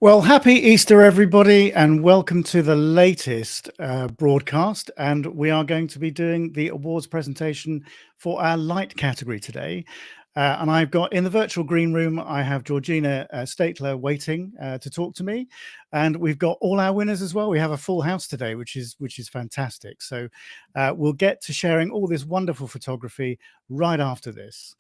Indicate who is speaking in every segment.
Speaker 1: Well, happy Easter, everybody, and welcome to the latest broadcast. And we are going to be doing the awards presentation for our light category today. And I've got in the virtual green room, I have Georgina Steytler waiting to talk to me. And we've got all our winners as well. We have a full house today, which is fantastic. So we'll get to sharing all this wonderful photography right after this.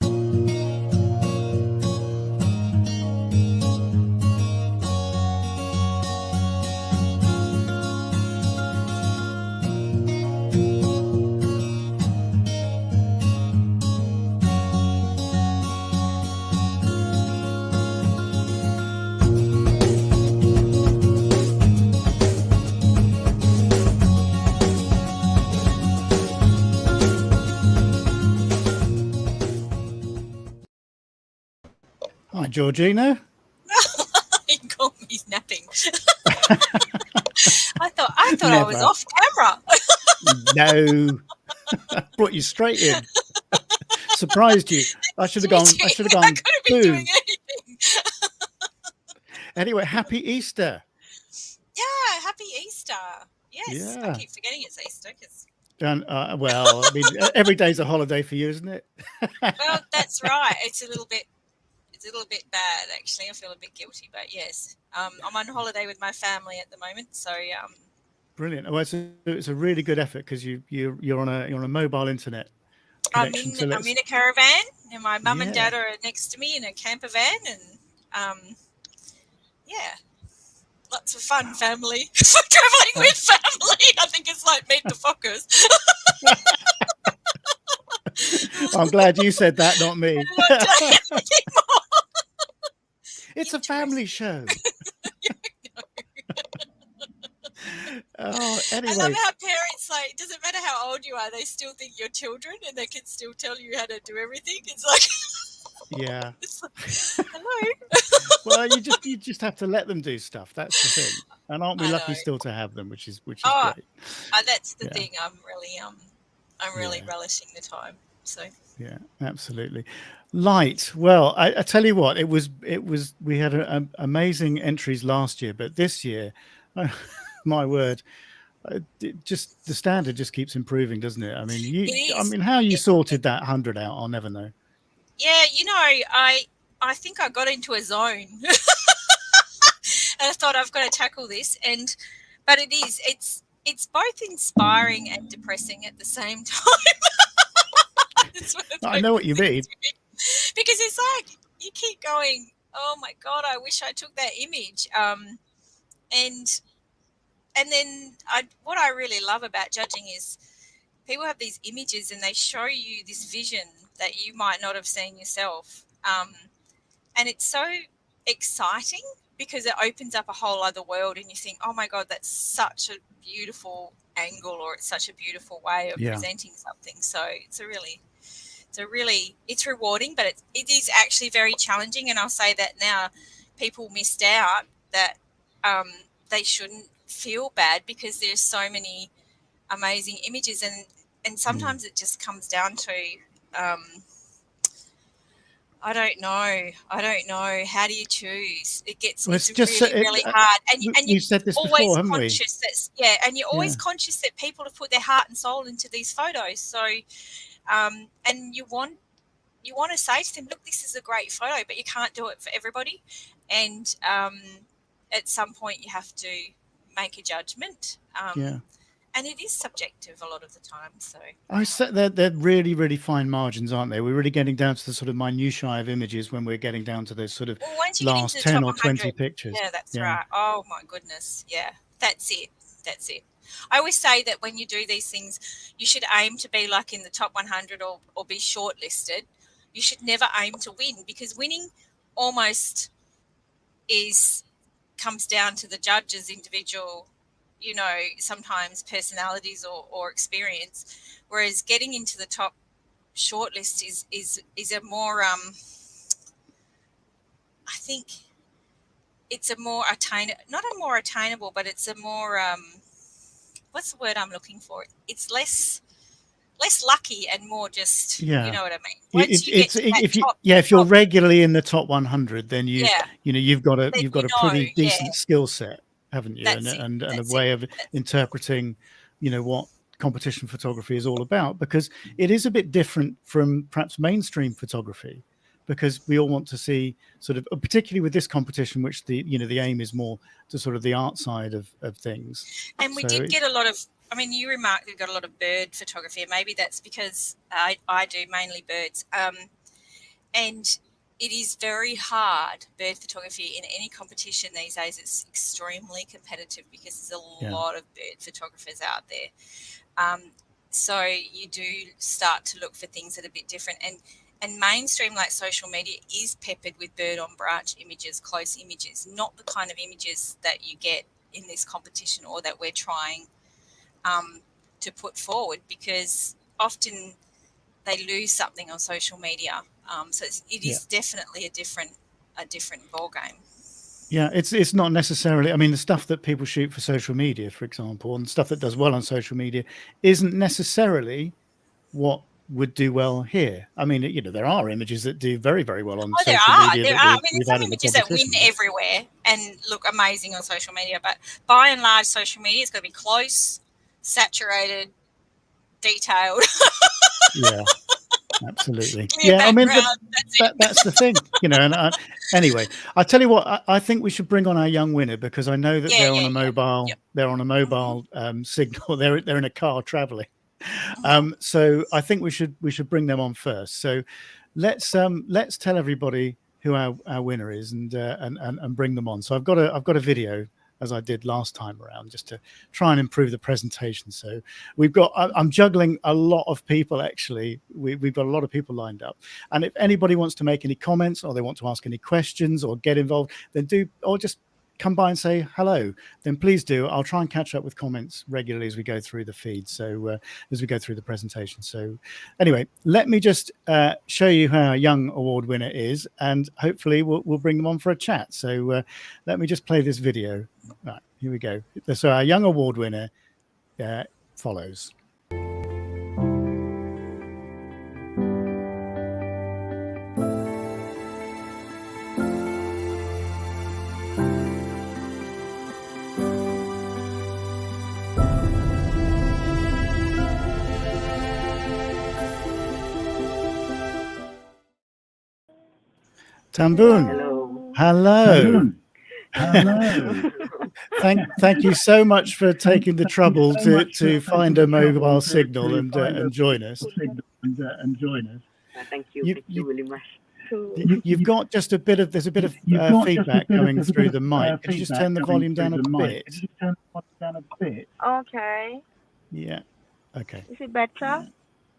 Speaker 1: Hi, Georgina.
Speaker 2: He called me napping. I thought I was off camera.
Speaker 1: No, brought you straight in. Surprised you. I should have gone. I should have gone.
Speaker 2: I could have been doing anything.
Speaker 1: Anyway, happy Easter.
Speaker 2: Yeah, happy Easter. Yes,
Speaker 1: Yeah.
Speaker 2: I keep forgetting it's Easter because.
Speaker 1: And well, I mean, every day's a holiday for you, isn't it?
Speaker 2: Well, that's right. It's a little bit bad actually. I feel a bit guilty, but yes, I'm on holiday with my family at the moment, so
Speaker 1: Brilliant. Well, it's a really good effort because you're on a mobile internet connection.
Speaker 2: I'm in a caravan, and my mum and
Speaker 1: Yeah.
Speaker 2: dad are next to me in a camper van, and yeah, lots of fun family. Traveling with family. I think it's like Meet the Fockers.
Speaker 1: I'm glad you said that, not me. It's a family show. Oh, anyway.
Speaker 2: I love how parents, like, it doesn't matter how old you are, they still think you're children and they can still tell you how to do everything. It's like,
Speaker 1: yeah.
Speaker 2: It's like, hello.
Speaker 1: Well, you just have to let them do stuff. That's the thing. And aren't we lucky still to have them, which is great.
Speaker 2: That's the thing. I'm really relishing the time. So
Speaker 1: yeah, absolutely. Light. Well, I tell you what, it was we had amazing entries last year, but this year, my word, just the standard just keeps improving, doesn't it? I mean, how you sorted that 100 out, I'll never know.
Speaker 2: Yeah, I think I got into a zone, and I thought I've got to tackle this, but it's both inspiring and depressing at the same time.
Speaker 1: I know what you mean.
Speaker 2: Because it's like you keep going, oh my God, I wish I took that image. And then what I really love about judging is people have these images and they show you this vision that you might not have seen yourself. And it's so exciting because it opens up a whole other world and you think, oh my God, that's such a beautiful angle, or it's such a beautiful way of presenting something. So it's rewarding, but it is actually very challenging. And I'll say that now people missed out that they shouldn't feel bad because there's so many amazing images, and sometimes it just comes down to I don't know. How do you choose? It's really hard, and you're
Speaker 1: said this
Speaker 2: always
Speaker 1: before, haven't
Speaker 2: conscious
Speaker 1: we?
Speaker 2: and you're always conscious that people have put their heart and soul into these photos. So, and you want to say to them, look, this is a great photo, but you can't do it for everybody, and at some point you have to make a judgment. And it is subjective a lot of the time. So
Speaker 1: I said they're really, really fine margins, aren't they? We're really getting down to the sort of minutiae of images when we're getting down to those sort of last 10 or 20 pictures.
Speaker 2: Yeah, that's right. Oh my goodness. Yeah, that's it. I always say that when you do these things, you should aim to be like in the top 100 or be shortlisted. You should never aim to win, because winning almost comes down to the judge's individual, sometimes personalities or experience, whereas getting into the top shortlist is a more I think it's a more attainable, but it's a more what's the word I'm looking for? It's less less lucky and more just,
Speaker 1: Yeah.
Speaker 2: you know what I mean? Once you get to that
Speaker 1: if you
Speaker 2: top,
Speaker 1: if you're
Speaker 2: top,
Speaker 1: regularly in the top 100, then
Speaker 2: yeah,
Speaker 1: you've got
Speaker 2: then
Speaker 1: a
Speaker 2: you
Speaker 1: pretty
Speaker 2: know,
Speaker 1: decent
Speaker 2: yeah,
Speaker 1: skill set, haven't you?
Speaker 2: that's it,
Speaker 1: And a
Speaker 2: that's
Speaker 1: way
Speaker 2: it.
Speaker 1: of interpreting, what competition photography is all about, because it is a bit different from perhaps mainstream photography, because we all want to see sort of, particularly with this competition, which the aim is more to sort of the art side of things.
Speaker 2: And we
Speaker 1: So
Speaker 2: did get a lot of, I mean, you remarked we've got a lot of bird photography, and maybe that's because I do mainly birds. And it is very hard, bird photography, in any competition these days. It's extremely competitive because there's a lot of bird photographers out there. So you do start to look for things that are a bit different. And mainstream, like social media, is peppered with bird on branch images, close images, not the kind of images that you get in this competition or that we're trying to put forward, because often they lose something on social media. So it is definitely a different ball game.
Speaker 1: Yeah, it's not necessarily. I mean, the stuff that people shoot for social media, for example, and stuff that does well on social media, isn't necessarily what would do well here. I mean, there are images that do very, very well on social media that
Speaker 2: I mean,
Speaker 1: we've
Speaker 2: there's
Speaker 1: had
Speaker 2: some
Speaker 1: in the
Speaker 2: images that win
Speaker 1: competition.
Speaker 2: everywhere and look amazing on social media, but by and large, social media is going to be close, saturated, detailed.
Speaker 1: Yeah, absolutely.
Speaker 2: Clear
Speaker 1: Yeah, I mean, but
Speaker 2: background,
Speaker 1: that's the thing, And anyway, I tell you what, I think we should bring on our young winner, because I know that they're on a mobile.
Speaker 2: Yep.
Speaker 1: They're on a mobile signal. They're in a car traveling. So I think we should bring them on first. So let's tell everybody who our winner is and bring them on. So I've got a video, as I did last time around, just to try and improve the presentation. So I'm juggling a lot of people, actually. We've got a lot of people lined up. And if anybody wants to make any comments, or they want to ask any questions or get involved, then or just come by and say hello, then please do. I'll try and catch up with comments regularly as we go through the feed. So as we go through the presentation. So anyway, let me just show you who our young award winner is, and hopefully we'll bring them on for a chat. So let me just play this video. Right, here we go. So our young award winner follows. Tambun. Hello. Thank you so much for taking the trouble to find a mobile signal and join us.
Speaker 3: Thank you very much.
Speaker 1: You've got just there's a bit of feedback coming through the mic. Could you just turn the volume down a bit?
Speaker 3: Okay.
Speaker 1: Yeah. Okay.
Speaker 3: Is it better?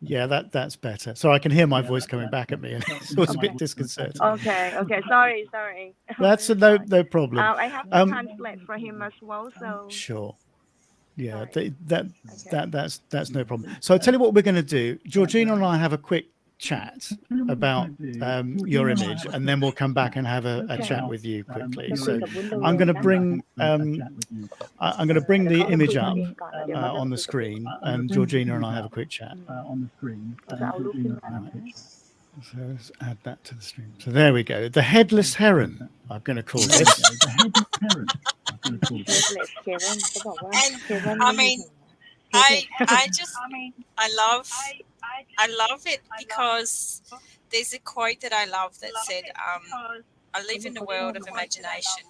Speaker 1: Yeah, that's better. So I can hear my voice coming back at me, and it was a bit disconcerting.
Speaker 3: Okay. Sorry.
Speaker 1: That's no problem.
Speaker 3: I have to translate for him as well. So
Speaker 1: sure. Yeah, that's no problem. So I'll tell you what we're going to do. Georgina and I have a quick chat about your image, and then we'll come back and have a chat with you quickly. So I'm going to bring the image up on the screen, and Georgina and I have a quick chat. So let's add that to the stream. So there we go. The headless heron, I'm going to call this.
Speaker 2: And I mean, I love it, because there's a quote that I love that said, I live in a world of imagination.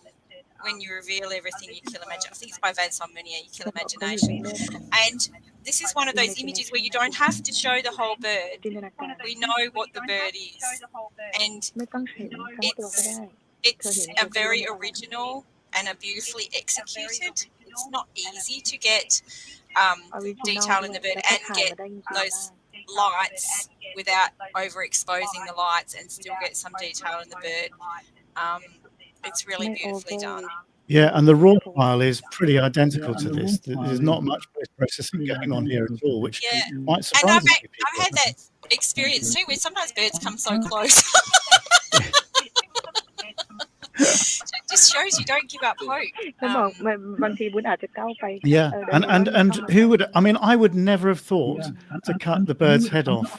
Speaker 2: When you reveal everything, you kill imagination. I think it's by Vincent Munier, you kill imagination. And this is one of those images where you don't have to show the whole bird. We know what the bird is. And it's a very original and a beautifully executed. It's not easy to get detail in the bird and get those lights without overexposing the lights and still get some detail in the bird. It's really beautifully done.
Speaker 1: Yeah, and the raw file is pretty identical to this. There's not much processing going on here at all, which might surprise
Speaker 2: people. And I've had that experience too, where sometimes birds come so close. just shows you don't give up hope.
Speaker 3: เขาบอกบางทีวุ้นอาจจะก้าวไป
Speaker 1: Yeah, who would? I mean, I would never have thought to cut the bird's head off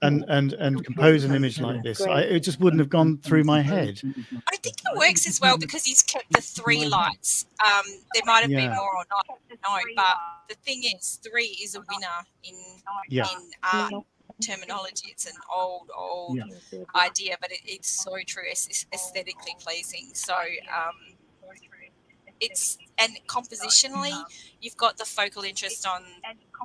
Speaker 1: and compose an image like this. It just wouldn't have gone through my head.
Speaker 2: I think it works as well because he's kept the 3 lights. There might have been more or not, no, but the thing is, 3 is a winner in art terminology. It's an old idea, but it's so true. It's aesthetically pleasing. So and compositionally, you've got the focal interest on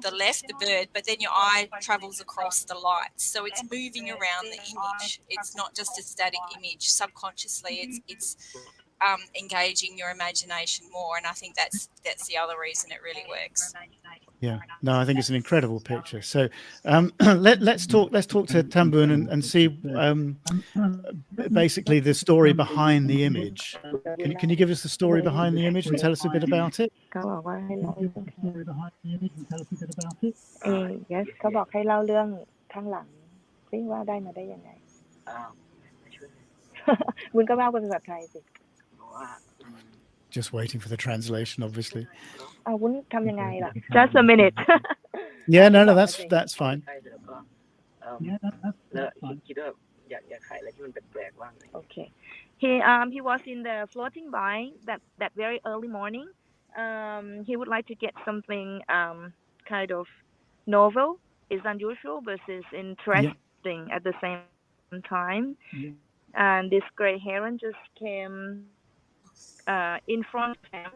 Speaker 2: the left, the bird, but then your eye travels across the lights, so it's moving around the image. It's not just a static image. Subconsciously, it's engaging your imagination more, and I think that's the other reason it really works.
Speaker 1: Yeah, no, I think it's an incredible picture. So let's talk to Tambun and see basically the story behind the image. Can you give us the story behind the image and tell us a bit about it?
Speaker 3: เขาบอกว่าให้เล่าyes เขาบอกให้เล่าเรื่องข้างหลังซิว่าได้มาได้ยังไงวุ้นก็เล่าเป็นภาษาไทยสิ
Speaker 1: Just waiting for the translation, obviously.
Speaker 3: วุ้นทำยังไงล่ะ just a minute
Speaker 1: Yeah, no, that's fine.
Speaker 4: แล้วคิดว่าอยากขายอะไรที่มันแปลกๆบ้าง
Speaker 3: Okay. He was in the floating by that very early morning. He would like to get something kind of novel, is unusual versus interesting at the same time. And this gray heron just came in front of him.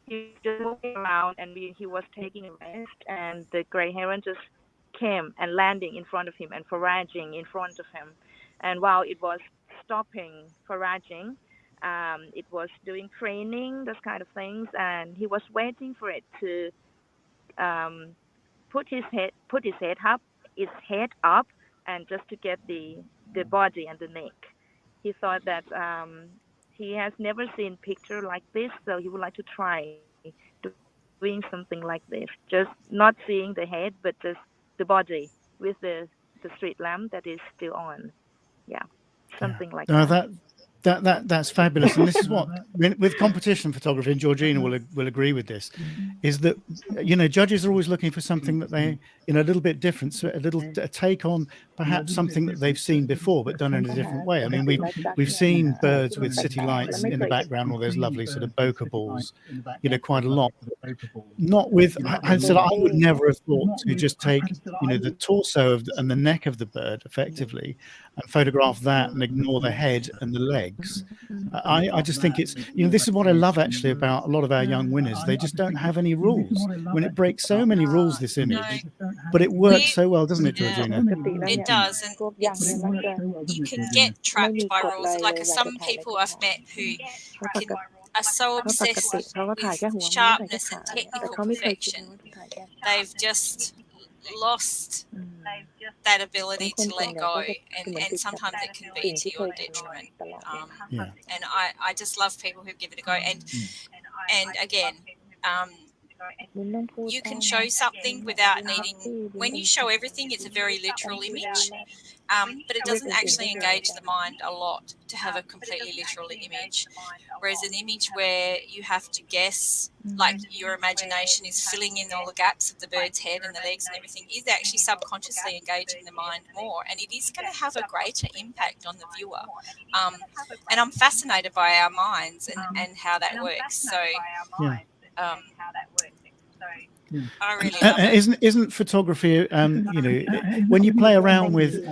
Speaker 3: He just moving around, and he was taking a rest, and the gray heron just came and landing in front of him and foraging in front of him. And while it was stopping foraging, it was doing training, those kind of things, and he was waiting for it to put his head up, and just to get the body and the neck. He thought that he has never seen picture like this, so he would like to try doing something like this, just not seeing the head, but just the body with the street lamp that is still on. Yeah, something like that.
Speaker 1: That's fabulous. And this is what with competition photography, and Georgina will agree with this, is that judges are always looking for something that they a little bit different, so a take on perhaps something that they've seen before but done in a different way. I mean, we've seen birds with city lights in the background, or those lovely sort of bokeh balls, quite a lot. Not with, I would never have thought to just take the torso and the neck of the bird effectively and photograph that and ignore the head and the legs. I just think it's this is what I love actually about a lot of our young winners. They just don't have any rules. When it breaks so many rules, this image, but it works so well, doesn't it, Georgina?
Speaker 2: It does, and you can get trapped by rules. Like some people I've met who are so obsessed with sharpness and technical perfection, they've just lost that ability to let go, and sometimes it can be to your detriment. And I just love people who give it a go. And again, you can show something without needing. When you show everything, it's a very literal image, but it doesn't actually engage the mind a lot to have a completely literal image. Whereas an image where you have to guess, like your imagination is filling in all the gaps of the bird's head and the legs and everything, is actually subconsciously engaging the mind more, and it is going to have a greater impact on the viewer. And I'm fascinated by our minds and how that works. So. I really love it.
Speaker 1: Isn't photography, when you play around with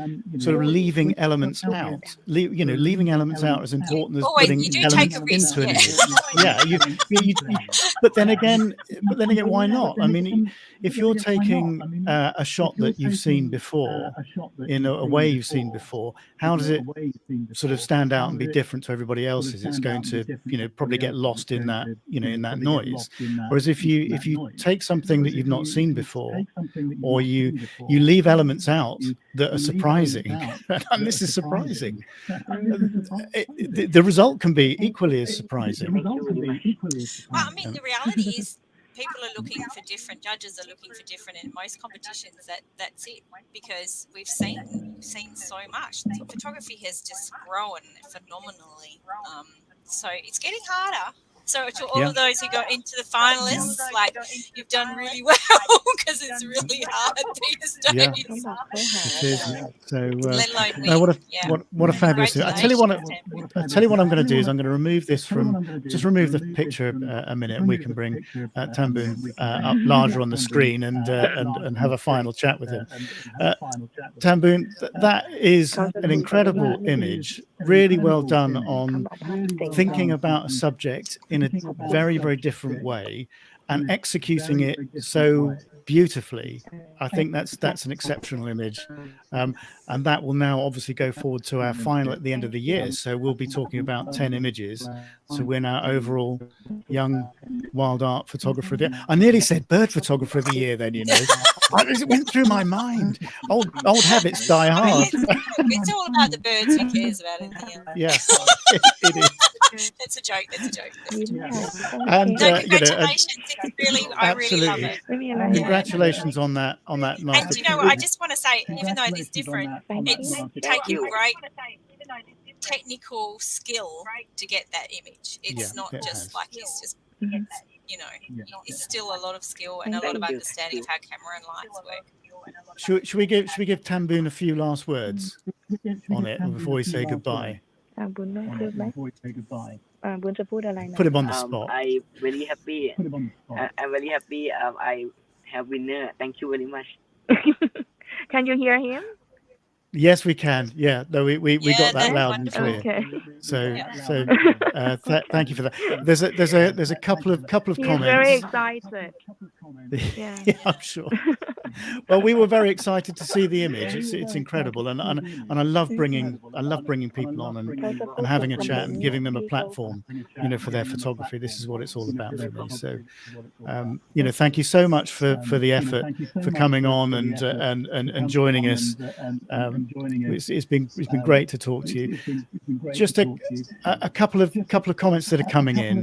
Speaker 1: sort of leaving elements out, leaving elements out is important as putting elements into an image. But then again, why not? I mean, if you're taking a shot that you've seen before, in a way you've seen before, how does it sort of stand out and be different to everybody else's? It's going to, probably get lost in that, in that noise. Whereas if you take something that you've not seen before, or you leave elements out that are surprising, and this is surprising, the result can be equally as surprising.
Speaker 2: Well, I mean, the reality is people are looking for different, judges are looking for different, in most competitions that's it, because we've seen so much. Photography has just grown phenomenally So it's getting harder. So to all of those who got into the finalists, like you've done really well because it's really hard these days.
Speaker 1: Yeah.
Speaker 3: เขาบอกเขาหา
Speaker 1: It is. So
Speaker 2: Let alone
Speaker 1: no,
Speaker 2: win.
Speaker 1: what a fabulous. I tell you what.
Speaker 2: Congratulations.
Speaker 1: I tell you what I'm going to do is I'm going to remove this from. Just remove the picture a minute, and we can bring Tamboon up larger on the screen and have a final chat with him. Tamboon, that is an incredible image. Really well done on thinking about a subject in a very, very different way and executing it so beautifully. I think that's an exceptional image, and that will now obviously go forward to our final at the end of the year. So we'll be talking about 10 images to win our overall young wild art photographer of the year. I nearly said bird photographer of the year then, you know. It went through my mind. Old habits die hard.
Speaker 2: It's all about the birds. Who cares about it?
Speaker 1: Yeah, it is.
Speaker 2: That's a joke. That's a joke.
Speaker 1: And
Speaker 2: No, congratulations. It's really, I really love
Speaker 1: absolutely.
Speaker 2: it.
Speaker 3: ไม่มีอะไร
Speaker 1: Congratulations on that
Speaker 2: And
Speaker 1: master.
Speaker 2: you know what? I just want to say, even though it's different, it's taking great technical skill to get that image. It's
Speaker 1: Yeah,
Speaker 2: not
Speaker 1: it
Speaker 2: just
Speaker 1: has.
Speaker 2: like it's just, you know, it's still a lot of skill and a lot of
Speaker 4: Thank you.
Speaker 2: understanding of how camera and lights work.
Speaker 1: Should we give Tamboon a few last words on it before we say goodbye?
Speaker 3: บุญไม่พูดไหมบุญจะพูดอะไรนะ
Speaker 1: Put him on the spot.
Speaker 4: I very happy. I'm very happy. I have winner. Thank you very much.
Speaker 3: Can you hear him?
Speaker 1: Yes, we can. Yeah, no, we
Speaker 2: Yeah,
Speaker 1: got that
Speaker 2: that's
Speaker 1: loud and
Speaker 2: wonderful.
Speaker 1: clear.
Speaker 3: Okay.
Speaker 1: So thank you for that. There's a couple of
Speaker 3: He's
Speaker 1: comments.
Speaker 3: very excited. Yeah.
Speaker 1: Yeah, I'm sure. Well, we were very excited to see the image. It's incredible, and I love bringing people on and having a chat and giving them a platform, you know, for their photography. This is what it's all about for me. So, you know, thank you so much for the effort, for coming on and joining us. It's been great to talk to you. Just a couple of comments that are coming in.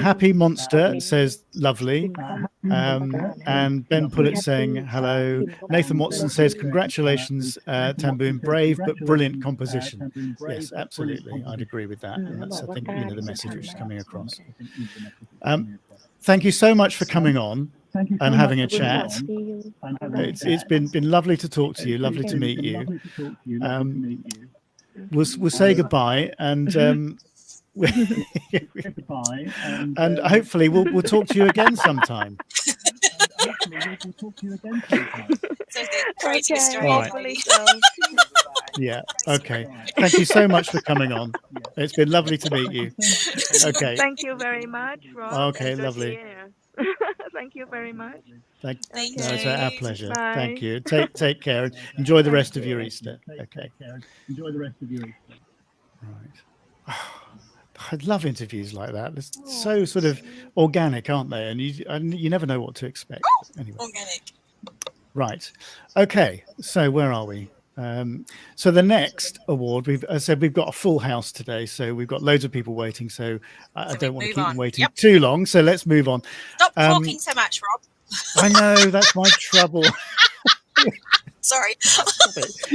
Speaker 1: Happy Monster says lovely, and Ben Pullett saying hello. Nathan Watson says congratulations, Tamboon, brave but brilliant composition. Yes, absolutely, I'd agree with that, and that's, I think, you know, the message which is coming across. Thank you so much for coming on and having a chat. It's been lovely to talk to you, lovely to meet you. We'll say goodbye, and and hopefully we'll talk to you again sometime.
Speaker 2: So great
Speaker 3: Okay,
Speaker 2: Australian
Speaker 3: hopefully
Speaker 2: lady.
Speaker 3: so.
Speaker 1: Yeah, okay. Thank you so much for coming on. It's been lovely to meet you. Okay.
Speaker 3: Thank you very much, Rob.
Speaker 1: Okay,
Speaker 3: and
Speaker 1: lovely.
Speaker 3: Georgina. Thank you very much.
Speaker 1: Thank
Speaker 2: Thank
Speaker 1: No, it's our
Speaker 2: you.
Speaker 1: pleasure.
Speaker 3: Bye.
Speaker 1: Thank you. Take care and enjoy the rest of your Easter. Okay. Right. I love interviews like that. They're so sort of organic, aren't they? And you never know what to expect. Anyway.
Speaker 2: Organic.
Speaker 1: Right. Okay. So where are we? So the next award, as I said, we've got a full house today, so we've got loads of people waiting. So I don't want to
Speaker 2: move
Speaker 1: keep them
Speaker 2: on.
Speaker 1: waiting
Speaker 2: Yep.
Speaker 1: too long. So let's move on.
Speaker 2: Stop talking so much, Rob.
Speaker 1: I know that's my trouble.
Speaker 2: Sorry.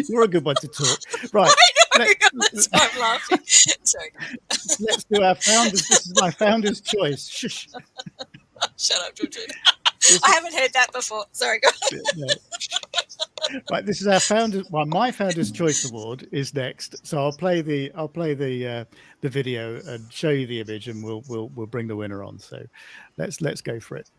Speaker 1: You're a good one to talk. Right.
Speaker 2: I know. That's why I'm laughing. Sorry.
Speaker 1: Let's do our founders. This is my founder's choice. Shush.
Speaker 2: Shut up, Georgina. I haven't heard that before. Sorry, go on.
Speaker 1: No. Right, this is our founders. Well, my founder's choice award is next. So I'll play the video and show you the image, and we'll bring the winner on. So let's go for it.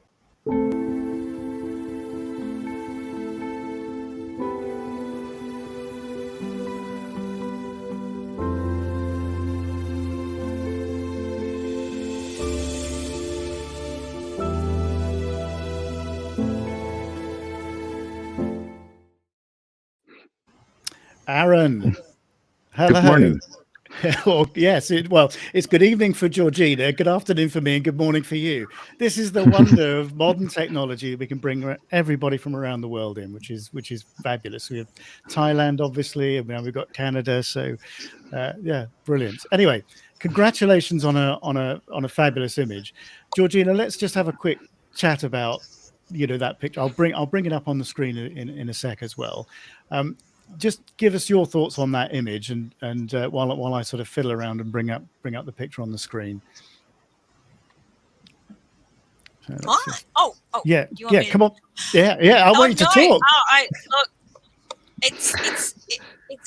Speaker 1: Aaron, hello.
Speaker 5: Good morning.
Speaker 1: Well, yes, it's good evening for Georgina, good afternoon for me, and good morning for you. This is the wonder of modern technology. We can bring everybody from around the world in, which is fabulous. We have Thailand, obviously, and we've got Canada. So, yeah, brilliant. Anyway, congratulations on a fabulous image, Georgina. Let's just have a quick chat about that picture. I'll bring it up on the screen in a sec as well. just give us your thoughts on that image, and while I sort of fiddle around and bring up the picture on the screen. So
Speaker 2: Oh,
Speaker 1: yeah,
Speaker 2: you want me
Speaker 1: come on, yeah. I want you to talk.
Speaker 2: Look, it's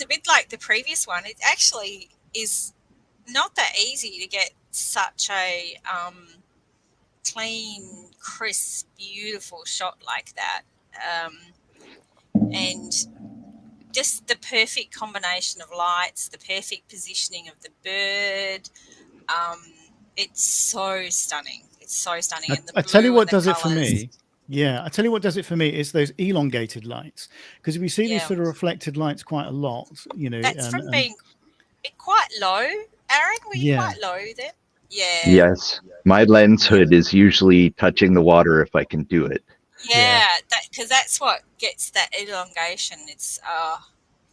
Speaker 2: a bit like the previous one. It actually is not that easy to get such a clean, crisp, beautiful shot like that, and just the perfect combination of lights, the perfect positioning of the bird. It's so stunning. It's so stunning. And the
Speaker 1: I tell you
Speaker 2: blue
Speaker 1: what
Speaker 2: and the
Speaker 1: does it for
Speaker 2: colours.
Speaker 1: me. Yeah, I tell you what does it for me is those elongated lights, because we see these
Speaker 2: Yeah.
Speaker 1: sort of reflected lights quite a lot. You know,
Speaker 2: That's from being quite low. Aaron, were you quite low there? Yeah.
Speaker 5: Yes. My lens hood is usually touching the water if I can do it.
Speaker 2: Yeah, because that's what gets that elongation. It's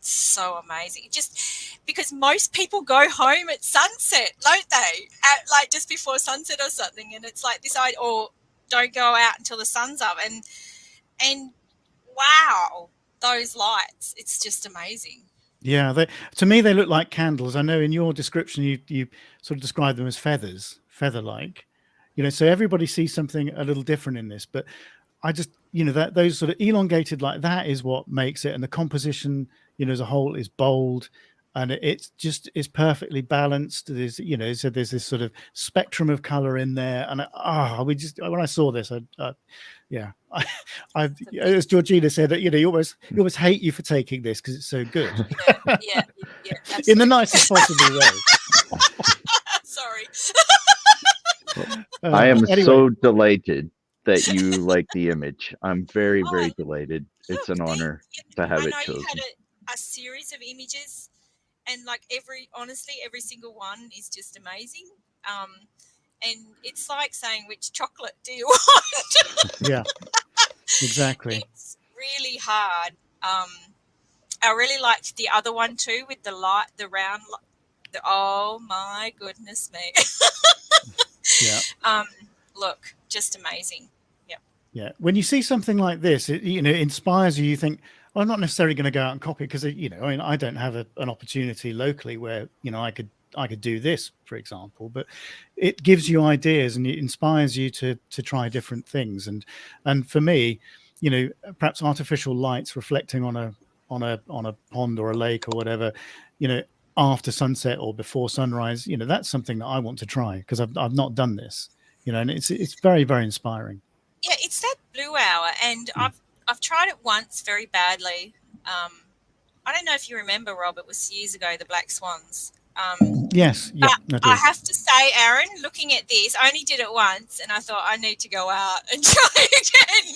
Speaker 2: so amazing. Just because most people go home at sunset, don't they? Like just before sunset or something, and it's like this or don't go out until the sun's up, and wow, those lights, it's just amazing.
Speaker 1: Yeah, to me they look like candles. I know in your description you sort of describe them as feathers, feather-like. You know, so everybody sees something a little different in this, but I just, you know, that those sort of elongated like that is what makes it, and the composition, you know, as a whole is bold, and it's perfectly balanced. There's, you know, so there's this sort of spectrum of color in there, and when I saw this, as Georgina said, you know, you almost hate you for taking this because it's so good.
Speaker 2: Yeah,
Speaker 1: in the nicest possible way.
Speaker 2: Sorry.
Speaker 5: I am so delighted that you like the image. I'm very, very delighted. It's an honor to have it chosen.
Speaker 2: You had a series of images, and like every single one is just amazing. And it's like saying, which chocolate do you want?
Speaker 1: Yeah, exactly.
Speaker 2: It's really hard. I really liked the other one too, with the round. Oh my goodness me!
Speaker 1: Yeah.
Speaker 2: Look, just amazing. Yep.
Speaker 1: Yeah. When you see something like this, it, you know, inspires you. You think, well, I'm not necessarily going to go out and copy, because, you know, I mean, I don't have an opportunity locally where, you know, I could do this, for example, but it gives you ideas and it inspires you to try different things. And for me, you know, perhaps artificial lights reflecting on a pond or a lake or whatever, you know, after sunset or before sunrise, you know, that's something that I want to try, because I've not done this, you know, and it's very, very inspiring.
Speaker 2: Yeah, it's that blue hour, and I've tried it once very badly. I don't know if you remember, Rob, it was years ago, the black swans.
Speaker 1: Yes, yeah.
Speaker 2: But I have to say, Aaron, looking at this, I only did it once, and I thought I need to go out and try again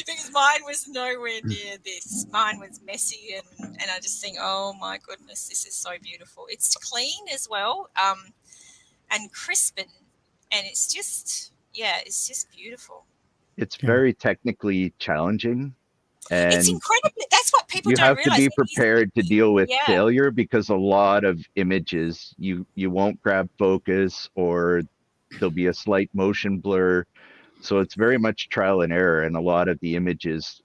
Speaker 2: because mine was nowhere near this. Mine was messy, and I just think, oh my goodness, this is so beautiful. It's clean as well, and crisp, and it's just beautiful.
Speaker 5: It's very technically challenging. And
Speaker 2: it's incredibly, that's what people
Speaker 5: you
Speaker 2: don't
Speaker 5: have
Speaker 2: realize.
Speaker 5: to be prepared to deal with failure, because a lot of images you won't grab focus, or there'll be a slight motion blur. So it's very much trial and error, and a lot of the images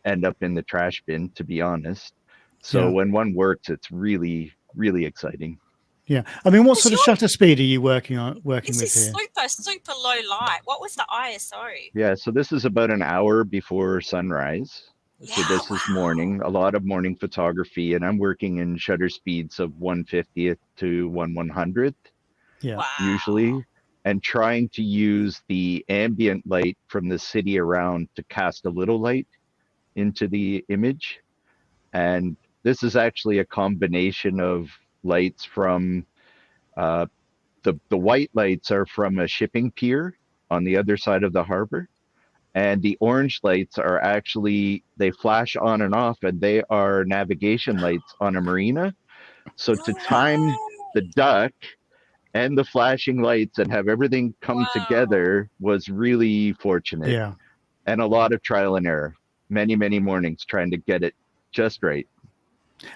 Speaker 5: end up in the trash bin, to be honest. So when one works, it's really, really exciting.
Speaker 1: Yeah, I mean, what sort of shutter speed are you working with here?
Speaker 2: This is super low light. What was the ISO?
Speaker 5: Yeah, so this is about an hour before sunrise. So this is morning, a lot of morning photography, and I'm working in shutter speeds of 1/50th to 1/100th, usually, and trying to use the ambient light from the city around to cast a little light into the image. And this is actually a combination of lights from the white lights are from a shipping pier on the other side of the harbor. And the orange lights are actually, they flash on and off, and they are navigation lights on a marina. So to time the duck and the flashing lights and have everything come together was really fortunate.
Speaker 1: Yeah.
Speaker 5: And a lot of trial and error. Many, many mornings trying to get it just right.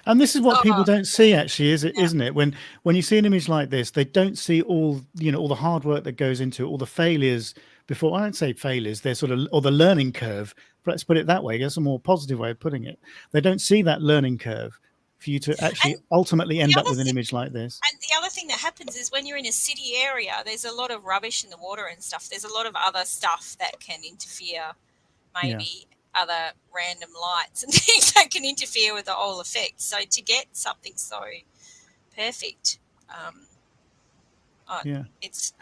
Speaker 1: And this is what people don't see, actually, isn't it? When you see an image like this, they don't see all the hard work that goes into it, all the failures before. I don't say failures, they're sort of, or the learning curve let's put it that way. That's a more positive way of putting it. They don't see that learning curve for you to actually ultimately end up with an image like this.
Speaker 2: And the other thing that happens is when you're in a city area, there's a lot of rubbish in the water and stuff. There's a lot of other stuff that can interfere, maybe other random lights and things that can interfere with the whole effect. So to get something so perfect, it's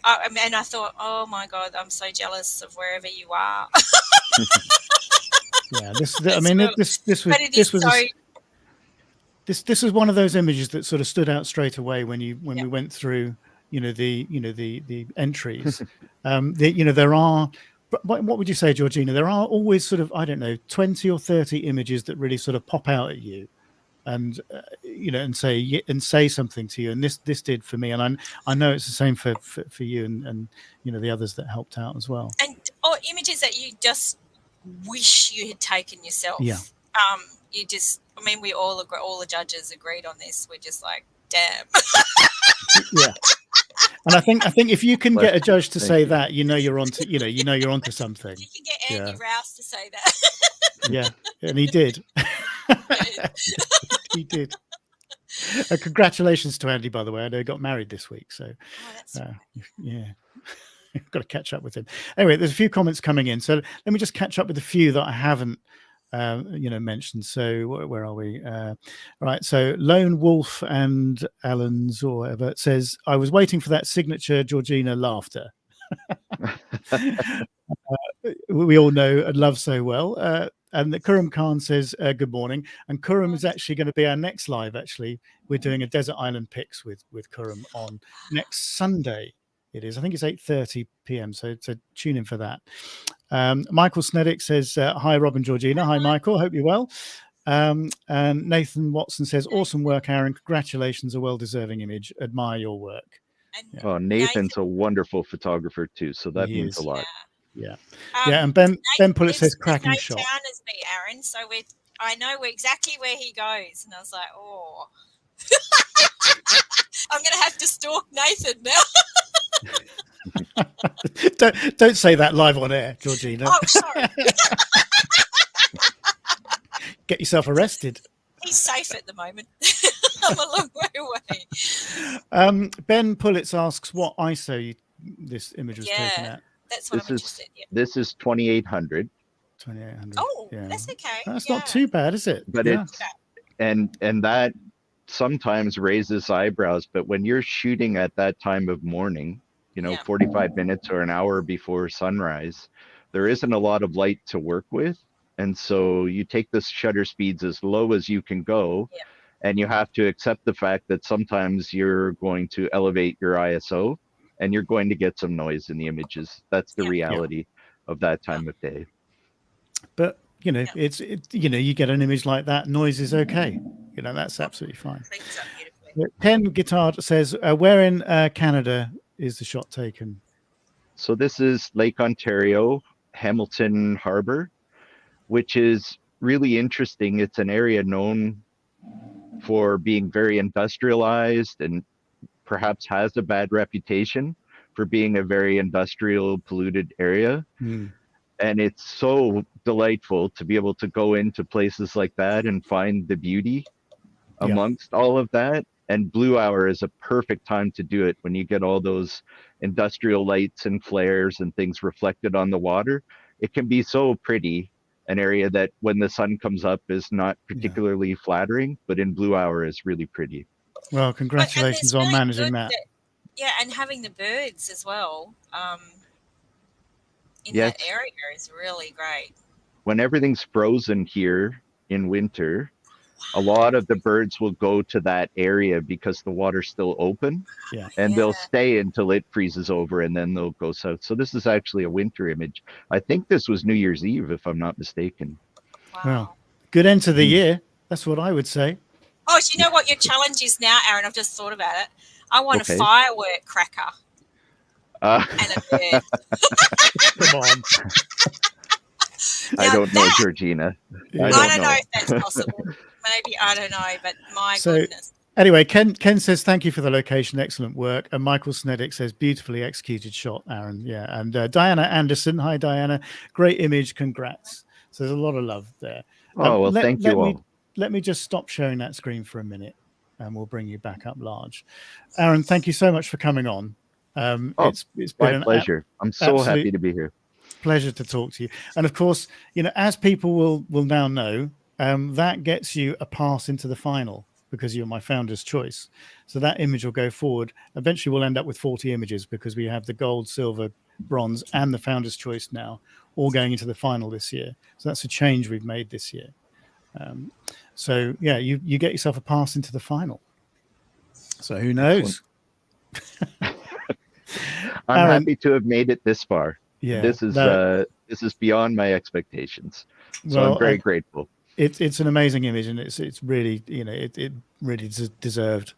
Speaker 2: and I thought, oh my God, I'm so jealous of wherever you are.
Speaker 1: This was one of those images that sort of stood out straight away when we went through, the entries. There are, what would you say, Georgina? There are always sort of, I don't know, 20 or 30 images that really sort of pop out at you, and and say something to you. And this did for me, and I know it's the same for you and the others that helped out as well.
Speaker 2: And images that you just wish you had taken yourself.
Speaker 1: Yeah.
Speaker 2: We all agree, all the judges agreed on this. We're just like, damn.
Speaker 1: Yeah. And I think if you can get a judge to say that, you're onto you're onto something.
Speaker 2: You can get Andy Rouse to say that.
Speaker 1: Yeah, and he did. He did. Congratulations to Andy, by the way. I know he got married this week, so got to catch up with him. Anyway, there's a few comments coming in, so let me just catch up with a few that I haven't mentioned. So where are we? Right. So Lone Wolf and Allen's or whatever says, I was waiting for that signature Georgina laughter. We all know and love so well. And the Kurum Khan says, good morning. And Kurum is actually going to be our next live. Actually, we're doing a Desert Island Picks with Kurum on next Sunday. It is. I think it's 8:30 p.m. So tune in for that. Michael Sneddick says, hi, Rob and Georgina. Hi, Michael. Hope you're well. And Nathan Watson says, awesome work, Aaron. Congratulations. A well-deserving image. Admire your work.
Speaker 5: Oh, Nathan's a wonderful photographer too. So that means a lot.
Speaker 1: Yeah. And Ben Pullett says, cracking shot.
Speaker 2: Town as me, Aaron. So I know exactly where he goes. And I was like, oh. I'm going to have to stalk Nathan now.
Speaker 1: Don't say that live on air, Georgina.
Speaker 2: Oh, sorry.
Speaker 1: Get yourself arrested.
Speaker 2: He's safe at the moment. I'm a long way away.
Speaker 1: Ben Pullitz asks what ISO this image was taken at.
Speaker 2: That's what I'm interested in.
Speaker 5: This is 2800.
Speaker 1: 2800.
Speaker 2: Oh, that's okay.
Speaker 1: That's not too bad, is it?
Speaker 5: But it's and that sometimes raises eyebrows. But when you're shooting at that time of morning, 45 minutes or an hour before sunrise, there isn't a lot of light to work with. And so you take the shutter speeds as low as you can go, and you have to accept the fact that sometimes you're going to elevate your ISO and you're going to get some noise in the images. That's the reality of that time of day. But,
Speaker 1: it's you get an image like that, noise is okay. That's absolutely fine. Ken Guitar says, where in Canada is the shot taken?
Speaker 5: So this is Lake Ontario, Hamilton Harbor, which is really interesting. It's an area known for being very industrialized and perhaps has a bad reputation for being a very industrial, polluted area. And it's so delightful to be able to go into places like that and find the beauty amongst all of that. And blue hour is a perfect time to do it when you get all those industrial lights and flares and things reflected on the water. It can be so pretty, an area that when the sun comes up is not particularly flattering, but in blue hour is really pretty.
Speaker 1: Well, congratulations on managing that.
Speaker 2: And having the birds as well in that area is really great.
Speaker 5: When everything's frozen here in winter, a lot of the birds will go to that area because the water's still open, and they'll stay until it freezes over, and then they'll go south. So this is actually a winter image. I think this was New Year's Eve, if I'm not mistaken.
Speaker 2: Wow.
Speaker 1: Well, good end to the year. That's what I would say.
Speaker 2: Oh, so you know what your challenge is now, Aaron? I've just thought about it. I want a firework cracker and a bird.
Speaker 1: Come on.
Speaker 5: I don't know, Georgina.
Speaker 2: I don't know if that's possible. Maybe, I don't know, but my goodness.
Speaker 1: Anyway, Ken says thank you for the location, excellent work. And Michael Sneddick says beautifully executed shot, Aaron. Yeah, and Diana Anderson, hi Diana, great image, congrats. So there's a lot of love there.
Speaker 5: Oh well, thank you all.
Speaker 1: Let me just stop sharing that screen for a minute, and we'll bring you back up large. Aaron, thank you so much for coming on. It's been
Speaker 5: my pleasure. I'm so happy to be here.
Speaker 1: Pleasure to talk to you. And of course, you know, as people will now know, that gets you a pass into the final, because you're my founder's choice. So that image will go forward. Eventually we'll end up with 40 images, because we have the gold, silver, bronze, and the founder's choice now all going into the final this year. So that's a change we've made this year. So yeah, you get yourself a pass into the final. So who knows?
Speaker 5: I'm happy to have made it this far.
Speaker 1: Yeah,
Speaker 5: this is beyond my expectations. So
Speaker 1: well,
Speaker 5: I'm very grateful.
Speaker 1: It's an amazing image, and it's really, you know, it really deserved,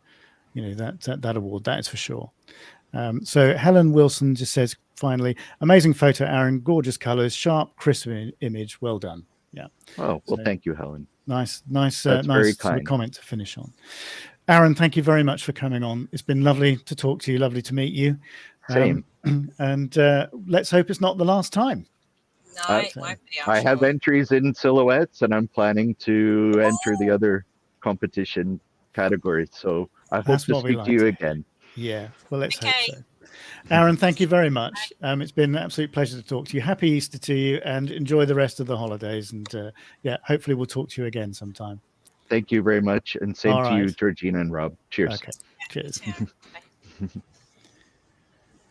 Speaker 1: you know, that award. That is for sure. So Helen Wilson just says, finally, amazing photo, Aaron, gorgeous colors, sharp, crisp image, well done. Yeah.
Speaker 5: Oh well,
Speaker 1: so,
Speaker 5: thank you, Helen.
Speaker 1: Nice
Speaker 5: very
Speaker 1: sort
Speaker 5: kind.
Speaker 1: of comment to finish on. Aaron, thank you very much for coming on. It's been lovely to talk to you, lovely to meet you.
Speaker 5: Same.
Speaker 1: And let's hope it's not the last time.
Speaker 2: No, it won't be.
Speaker 5: I have entries in silhouettes, and I'm planning to enter the other competition categories. So I hope to speak to you again.
Speaker 1: Yeah, well, let's hope so. Aaron, thank you very much. It's been an absolute pleasure to talk to you. Happy Easter to you, and enjoy the rest of the holidays. And yeah, hopefully we'll talk to you again sometime.
Speaker 5: Thank you very much, and same to you, Georgina and Rob. Cheers.
Speaker 1: Okay, cheers.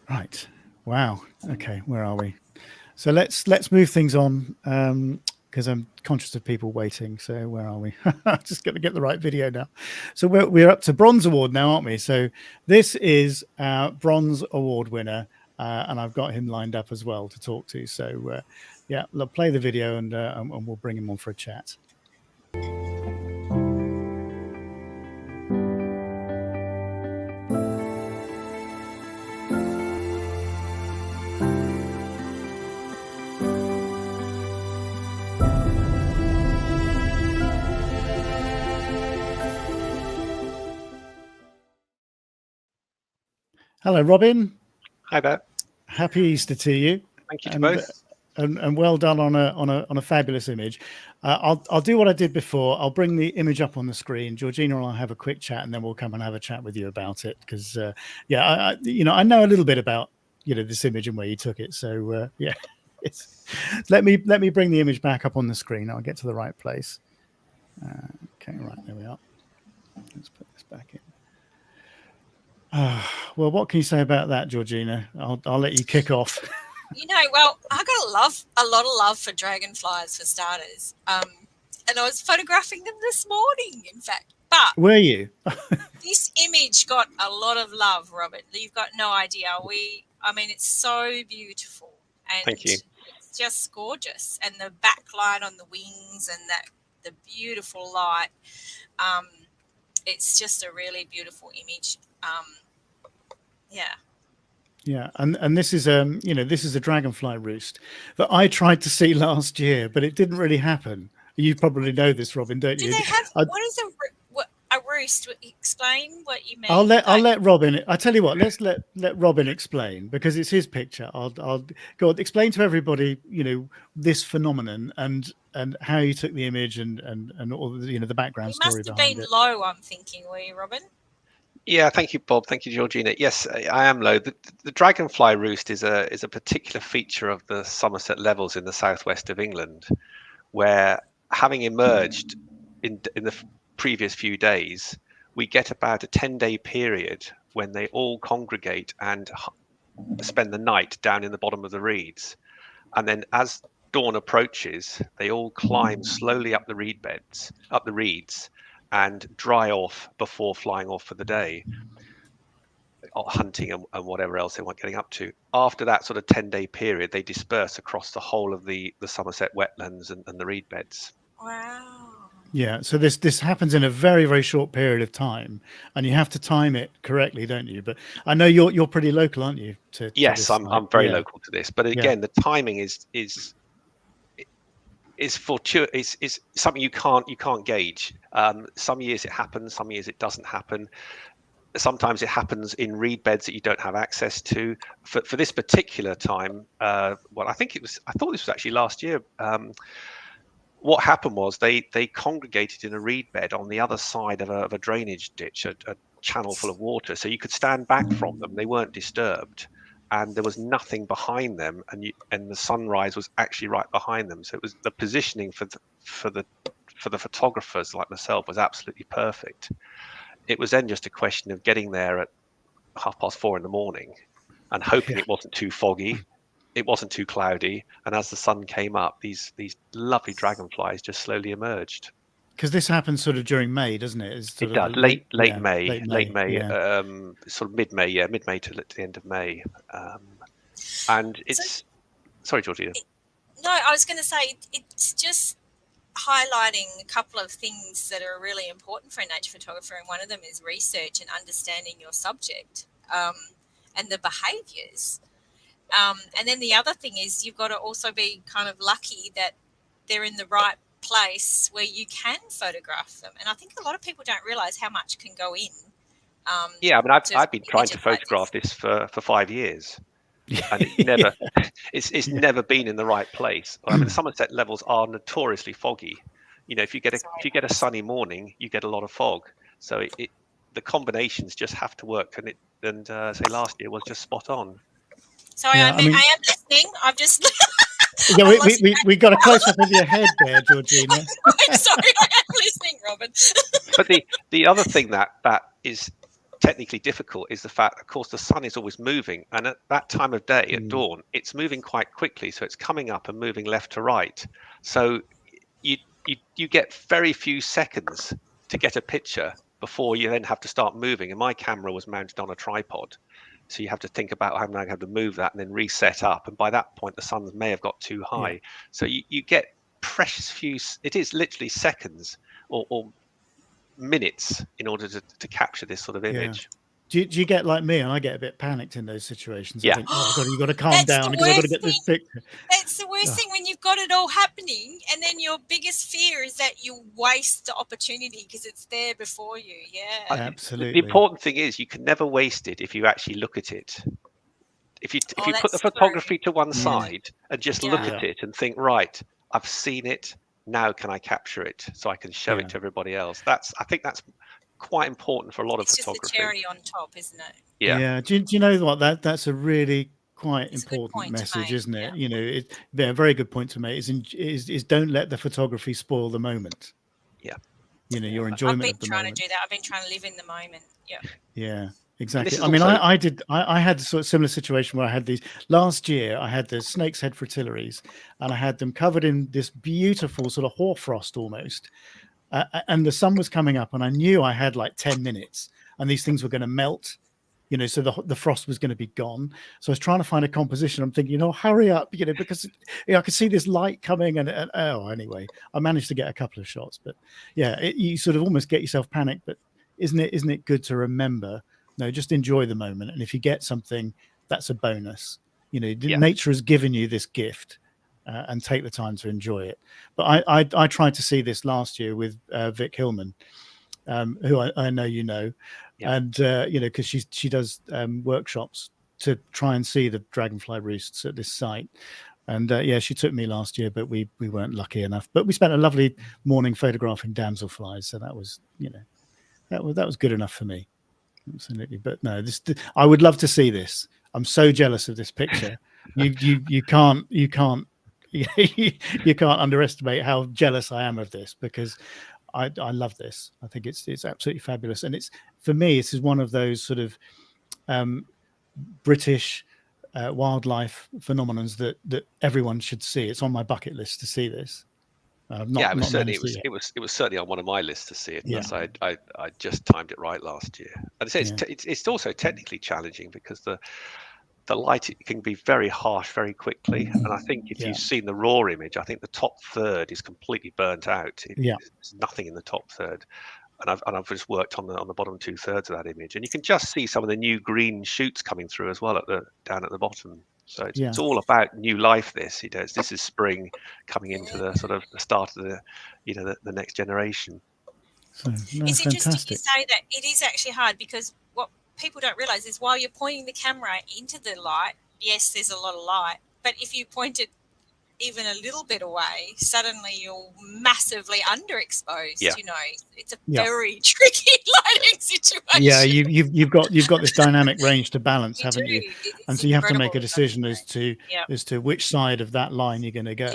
Speaker 1: Right. Wow. Okay, where are we? So let's move things on, because I'm conscious of people waiting. So where are we? Just got to get the right video now. So we're up to Bronze Award now, aren't we? So this is our Bronze Award winner, and I've got him lined up as well to talk to. So yeah, play the video, and we'll bring him on for a chat. Hello, Robin.
Speaker 6: Hi there.
Speaker 1: Happy Easter to you.
Speaker 6: Thank you to both.
Speaker 1: And well done on a fabulous image. I'll do what I did before. I'll bring the image up on the screen. Georgina and I'll have a quick chat, and then we'll come and have a chat with you about it. Because yeah, I know a little bit about this image and where you took it. So yeah, let me bring the image back up on the screen. I'll get to the right place. Okay, right, there we are. Let's put this back in. Well, what can you say about that, Georgina? I'll let you kick off.
Speaker 2: Well, I got a lot of love for dragonflies, for starters. And I was photographing them this morning, in fact. But
Speaker 1: were you?
Speaker 2: This image got a lot of love, Robert. You've got no idea. I mean, it's so beautiful, and
Speaker 6: thank you.
Speaker 2: It's just gorgeous. And the backlight on the wings, and the beautiful light. It's just a really beautiful image.
Speaker 1: Yeah, and this is this is a dragonfly roost that I tried to see last year, but it didn't really happen. You probably know this, Robin, don't you?
Speaker 2: Do they have what is a roost? Explain what you mean.
Speaker 1: I'll let Robin. I tell you what, let's let Robin explain, because it's his picture. I'll go on, explain to everybody, this phenomenon and how you took the image and all the background story behind it.
Speaker 2: You must have been low, I'm thinking, were you, Robin?
Speaker 6: Yeah, thank you, Bob. Thank you, Georgina. Yes, I am low. The dragonfly roost is a particular feature of the Somerset Levels in the southwest of England, where, having emerged in the previous few days, we get about a 10-day period when they all congregate and spend the night down in the bottom of the reeds, and then as dawn approaches, they all climb slowly up the reeds, and dry off before flying off for the day, hunting and whatever else they want getting up to. After that sort of 10-day period, they disperse across the whole of the Somerset wetlands and the reed beds.
Speaker 2: Wow.
Speaker 1: Yeah, so this happens in a very, very short period of time, and you have to time it correctly, don't you? But I know you're pretty local, aren't you?
Speaker 6: Yes, I'm very local to this. But again, the timing is It's fortuitous. It's something you can't gauge. Some years it happens, some years it doesn't happen. Sometimes it happens in reed beds that you don't have access to. For this particular time, well, I thought this was actually last year. What happened was they congregated in a reed bed on the other side of a drainage ditch, a channel full of water, so you could stand back from them. They weren't disturbed, and there was nothing behind them, and the sunrise was actually right behind them. So it was the positioning for the photographers like myself was absolutely perfect. It was then just a question of getting there at 4:30 in the morning and hoping it wasn't too foggy, it wasn't too cloudy, and as the sun came up, these lovely dragonflies just slowly emerged.
Speaker 1: Because this happens sort of during May, doesn't it?
Speaker 6: It does. Late May,
Speaker 1: yeah.
Speaker 6: Sort of mid-May to the end of May. And it's... Sorry, Georgina.
Speaker 2: No, I was going to say, it's just highlighting a couple of things that are really important for a nature photographer, and one of them is research and understanding your subject and the behaviours. And then the other thing is you've got to also be kind of lucky that they're in the right place where you can photograph them. And I think a lot of people don't realise how much can go in.
Speaker 6: Yeah, I mean, I've been trying to photograph this for 5 years, and it's never it's never been in the right place. I mean, the Somerset levels are notoriously foggy. You know, if you get a sunny morning, you get a lot of fog. So the combinations just have to work, and say last year was just spot on.
Speaker 2: Sorry, I am listening. I've just...
Speaker 1: Yeah, we got a close-up of your head there, Georgina.
Speaker 2: I'm sorry, I am listening, Robin.
Speaker 6: But the other thing that is technically difficult is the fact, of course, the sun is always moving, and at that time of day, at dawn, it's moving quite quickly. So it's coming up and moving left to right. So you get very few seconds to get a picture before you then have to start moving. And my camera was mounted on a tripod. So you have to think about how I'm going to have to move that and then reset up. And by that point, the sun may have got too high. Yeah. So you get precious few, it is literally seconds or minutes in order to capture this sort of image.
Speaker 1: Do you get like me, and I get a bit panicked in those situations?
Speaker 6: Yeah.
Speaker 1: I think, oh God, you've got to calm down because I've got to get this picture.
Speaker 2: That's the worst thing, when you've got it all happening, and then your biggest fear is that you waste the opportunity because it's there before you. Yeah,
Speaker 1: absolutely.
Speaker 6: The important thing is you can never waste it if you actually look at it. If you put the photography to one side and just look at it and think, right, I've seen it. Now can I capture it so I can show it to everybody else? I think that's quite important for a lot of photography.
Speaker 2: It's just the cherry on top, isn't it?
Speaker 1: Yeah. Do you know what? That's a really quite important message, isn't it? You know, a very good point to make is don't let the photography spoil the moment.
Speaker 6: Yeah.
Speaker 1: You know, your enjoyment of the moment.
Speaker 2: I've been trying to do that. I've been trying to live in the moment. Yeah.
Speaker 1: Yeah. Exactly. I mean, I had a sort of similar situation where I had these last year. I had the snake's head fritillaries, and I had them covered in this beautiful sort of hoarfrost almost. And the sun was coming up, and I knew I had like 10 minutes, and these things were going to melt, you know, so the frost was going to be gone. So I was trying to find a composition. I'm thinking, hurry up, because I could see this light coming, and anyway, I managed to get a couple of shots. But yeah, you sort of almost get yourself panicked. But isn't it good to remember? No, just enjoy the moment, and if you get something, that's a bonus. You know, nature has given you this gift. And take the time to enjoy it. But I tried to see this last year with Vic Hillman, who I know you know, and because she does workshops to try and see the dragonfly roosts at this site. And she took me last year, but we weren't lucky enough. But we spent a lovely morning photographing damselflies, so that was that was good enough for me. Absolutely. But no, I would love to see this. I'm so jealous of this picture. You can't. You can't underestimate how jealous I am of this, because I love this. I think it's absolutely fabulous, and for me this is one of those sort of British wildlife phenomenons that everyone should see. It's on my bucket list to see this.
Speaker 6: It was certainly on one of my lists to see it. Yeah. I just timed it right last year. And it's also technically challenging because the light can be very harsh very quickly, and I think if you've seen the raw image, I think the top third is completely burnt out. There's nothing in the top third, and I've just worked on the bottom 2/3 of that image, and you can just see some of the new green shoots coming through as well down at the bottom. So it's all about new life. This, this is spring coming into the sort of the start of the, the next generation.
Speaker 1: So, no,
Speaker 2: it's
Speaker 1: fantastic.
Speaker 2: interesting you say that. It is actually hard because what people don't realize is while you're pointing the camera into the light, yes, there's a lot of light, but if you point it even a little bit away, suddenly you're massively underexposed.
Speaker 6: Yeah.
Speaker 2: It's a very tricky lighting situation.
Speaker 1: Yeah, you've got this dynamic range to balance, haven't you? And so you have to make a
Speaker 2: incredible,
Speaker 1: decision as to which side of that line you're going to go.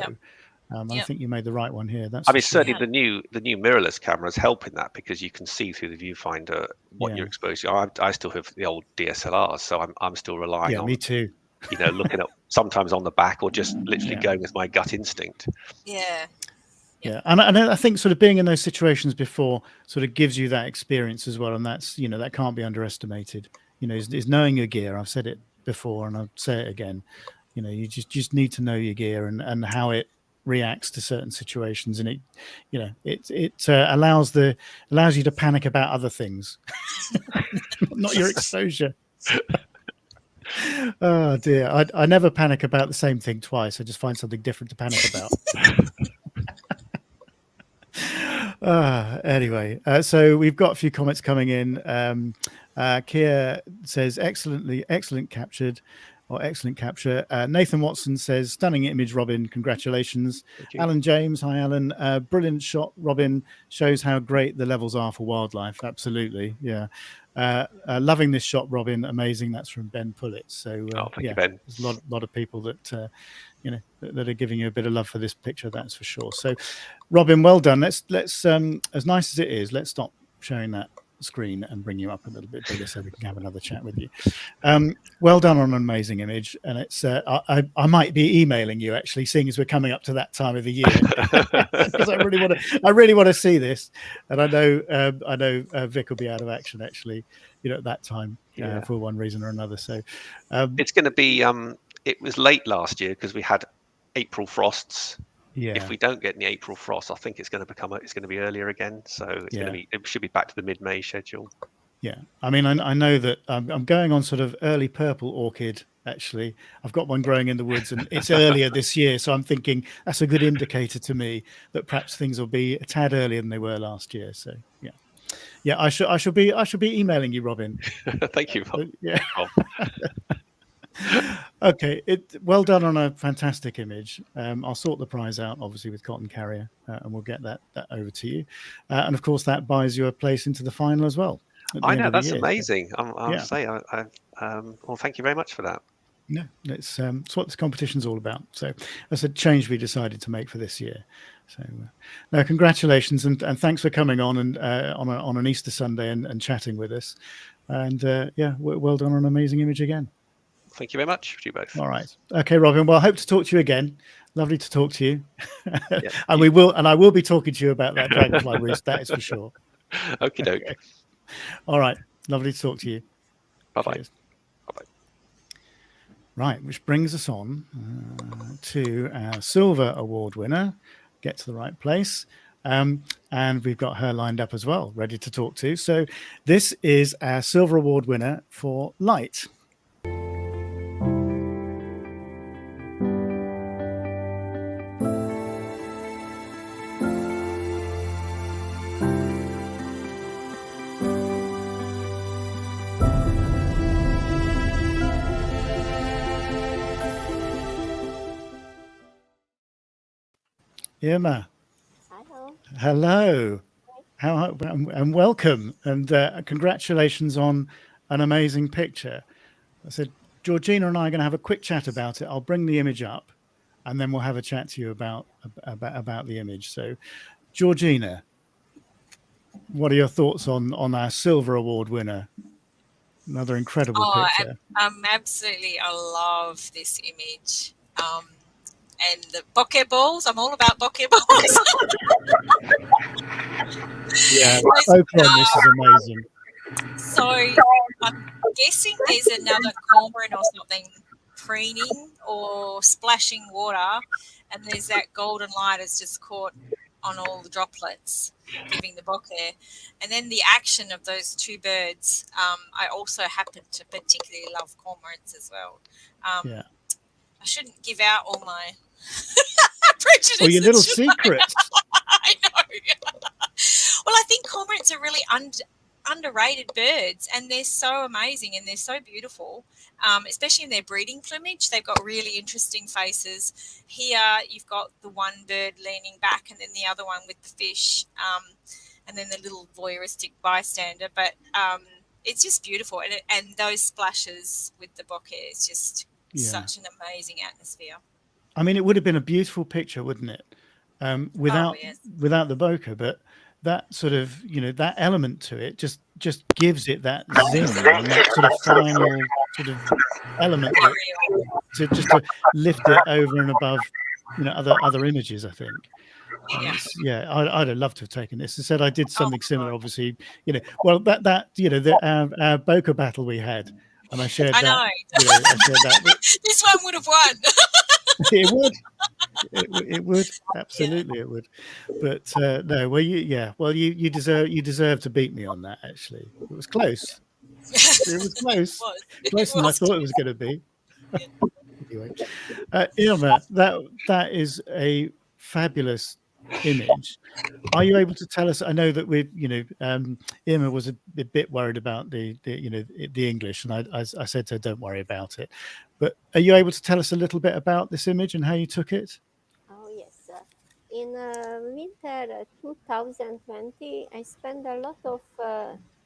Speaker 1: I think you made the right one here. That's
Speaker 6: certainly the new mirrorless cameras help in that, because you can see through the viewfinder what you're exposed to. I still have the old DSLRs, so I'm still relying on.
Speaker 1: Me too.
Speaker 6: Looking up sometimes on the back, or just literally going with my gut instinct.
Speaker 1: Yeah, and I think sort of being in those situations before sort of gives you that experience as well, and that's that can't be underestimated. Is knowing your gear. I've said it before, and I'll say it again. You just need to know your gear and how it reacts to certain situations, and it allows you to panic about other things, not your exposure. Oh dear, I never panic about the same thing twice. I just find something different to panic about. Anyway, so we've got a few comments coming in. Kia says excellent captured, or excellent capture. Nathan Watson says stunning image, Robin, congratulations. Alan James, hi Alan, brilliant shot, Robin, shows how great the levels are for wildlife. Absolutely, yeah. Loving this shot, Robin, amazing. That's from Ben Pullett. So
Speaker 6: thank you, Ben.
Speaker 1: There's a lot of people that that are giving you a bit of love for this picture, that's for sure. So Robin, well done. Let's as nice as it is, let's stop showing that screen and bring you up a little bit bigger so we can have another chat with you. Well done on an amazing image, and it's I might be emailing you actually, seeing as we're coming up to that time of the year, because I really want to see this, and I know Vic will be out of action actually at that time for one reason or another. So
Speaker 6: it's going to be it was late last year because we had April frosts. If we don't get any April frost, I think it's going to be earlier again. So it should be back to the mid-May schedule.
Speaker 1: Yeah, I mean, I know that I'm going on sort of early purple orchid. Actually, I've got one growing in the woods, and it's earlier this year. So I'm thinking that's a good indicator to me that perhaps things will be a tad earlier than they were last year. So yeah, I should be emailing you, Robin.
Speaker 6: Thank you.
Speaker 1: Yeah. Okay, well done on a fantastic image. I'll sort the prize out obviously with Cotton Carrier, and we'll get that over to you, and of course that buys you a place into the final as well.
Speaker 6: I know, that's amazing. I'll say well, thank you very much for that.
Speaker 1: No, it's what this competition's all about. So that's a change we decided to make for this year. So no, congratulations, and thanks for coming on and on an Easter Sunday and chatting with us, and well done on an amazing image again.
Speaker 6: Thank you very much to you both.
Speaker 1: All right. Okay, Robin. Well, I hope to talk to you again. Lovely to talk to you. And I will be talking to you about that dragonfly roost, that is for sure.
Speaker 6: Okie doke.
Speaker 1: Okay. All right. Lovely to talk to you.
Speaker 6: Bye-bye. Bye-bye.
Speaker 1: Right, which brings us on to our Silver Award winner. Get to the right place. And we've got her lined up as well, ready to talk to. So this is our Silver Award winner for Light. Irma. Hello. And welcome, and congratulations on an amazing picture. I said Georgina and I are going to have a quick chat about it. I'll bring the image up, and then we'll have a chat to you about the image. So, Georgina, what are your thoughts on our Silver Award winner? Another incredible picture.
Speaker 2: I love this image. And the bokeh balls. I'm all about bokeh balls.
Speaker 1: Yeah, this is amazing.
Speaker 2: So I'm guessing there's another cormorant or something preening or splashing water, and there's that golden light is just caught on all the droplets, giving the bokeh. And then the action of those two birds. I also happen to particularly love cormorants as well. I shouldn't give out all my prejudices.
Speaker 1: Or your little secrets.
Speaker 2: I know. Well, I think cormorants are really underrated birds, and they're so amazing and they're so beautiful, especially in their breeding plumage. They've got really interesting faces. Here you've got the one bird leaning back and then the other one with the fish, and then the little voyeuristic bystander. But it's just beautiful, and those splashes with the bokeh is just such an amazing atmosphere.
Speaker 1: I mean, it would have been a beautiful picture, wouldn't it? Without the bokeh, but that sort of, that element to it just gives it that zing and that sort of final sort of element to lift it over and above, other images, I think. I'd have loved to have taken this. I said I did something similar, obviously, well, our bokeh battle we had, and I shared that. I shared that.
Speaker 2: This one would have won.
Speaker 1: It would. It would, absolutely. It would, but no. Well, you deserve to beat me on that. Actually, it was close. It was close. Closer than I thought it was going to be. Anyway, Irma, that is a fabulous image. Are you able to tell us? I know that Irma was a bit worried about the English, and I said to her, don't worry about it. But are you able to tell us a little bit about this image and how you took it?
Speaker 7: Oh yes, in winter 2020, I spent a lot of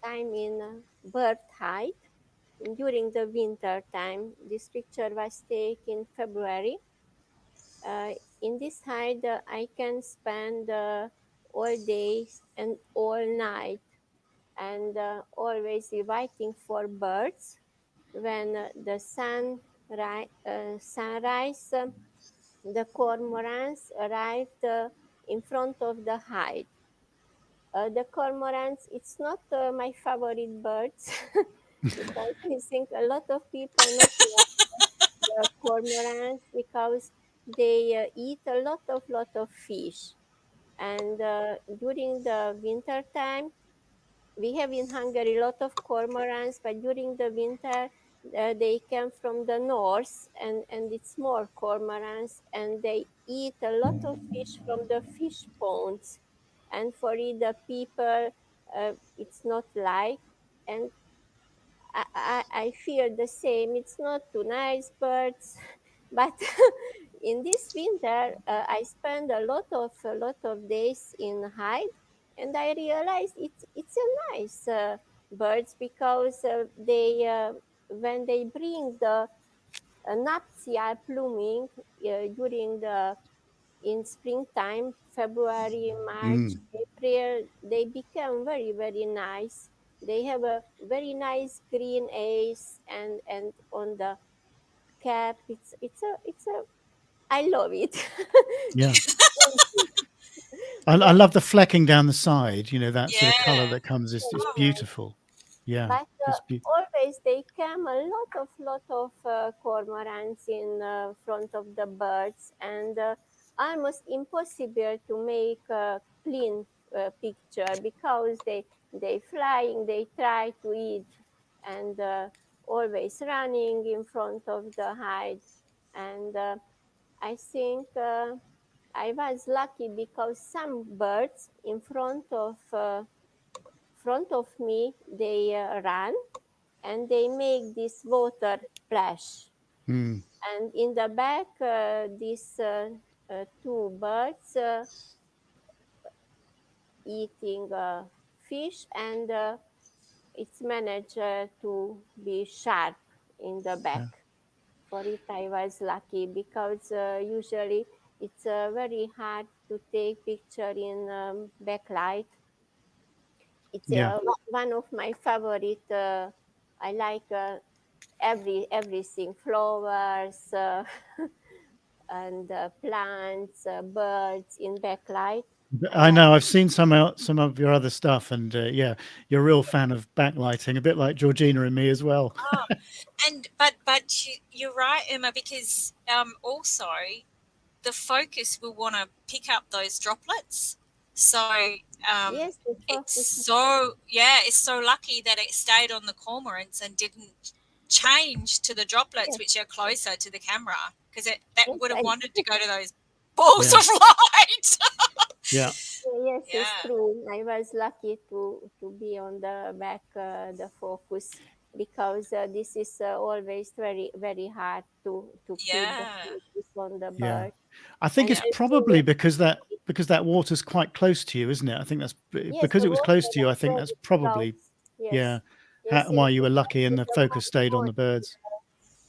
Speaker 7: time in bird hide during the winter time. This picture was taken in February. In this hide, I can spend all days and all night, and always waiting for birds. When the sunrise, the cormorants arrived in front of the hide. The cormorants, it's not my favorite birds because I think a lot of people not like the cormorants because they eat a lot of fish. And during the winter time, we have in Hungary a lot of cormorants, but during the winter, they come from the north, and it's more cormorants, and they eat a lot of fish from the fish ponds. And for the people, it's not like, and I feel the same. It's not too nice birds, but in this winter, I spend a lot of days in hide, and I realized it's a nice birds because they when they bring the nuptial pluming during in springtime, February, March, April, they become very, very nice. They have a very nice green ace, and on the cap, it's a I love it.
Speaker 1: Yeah. I love the flecking down the side, that sort of color that comes is beautiful. Yeah.
Speaker 7: But always they come a lot of cormorants in front of the birds, and almost impossible to make a clean picture because they flying, they try to eat, and always running in front of the hide. And I think I was lucky because some birds in front of me, they run and they make this water splash. And in the back, these two birds eating fish, and it's managed to be sharp in the back. For it, I was lucky because usually it's very hard to take picture in backlight. It's one of my favorite. I like everything, flowers and plants, birds in backlight.
Speaker 1: I know I've seen some of your other stuff, and you're a real fan of backlighting, a bit like Georgina and me as well.
Speaker 2: But you're right, Emma, because also the focus will want to pick up those droplets. So
Speaker 7: yes,
Speaker 2: it's so lucky that it stayed on the cormorants and didn't change to the droplets, which are closer to the camera, because that
Speaker 7: Yes,
Speaker 2: would have
Speaker 7: I-
Speaker 2: wanted to go to those balls
Speaker 1: Yeah.
Speaker 2: of light.
Speaker 1: Yeah.
Speaker 7: Yes, it's
Speaker 2: Yeah.
Speaker 7: true. I was lucky to be on the back, the focus, because this is always very very hard to keep the
Speaker 2: Yeah.
Speaker 7: focus on the
Speaker 1: Yeah.
Speaker 7: bird.
Speaker 1: I think
Speaker 7: And
Speaker 1: it's
Speaker 7: I
Speaker 1: probably
Speaker 7: think
Speaker 1: because that water's quite close to you, isn't it? I think that's
Speaker 7: yes,
Speaker 1: because
Speaker 7: the
Speaker 1: it was
Speaker 7: water
Speaker 1: close to you. I
Speaker 7: was
Speaker 1: think
Speaker 7: very
Speaker 1: that's probably,
Speaker 7: close. Yes,
Speaker 1: yeah,
Speaker 7: yes,
Speaker 1: why
Speaker 7: in
Speaker 1: you were lucky and the
Speaker 7: the
Speaker 1: focus stayed on the
Speaker 7: morning.
Speaker 1: birds.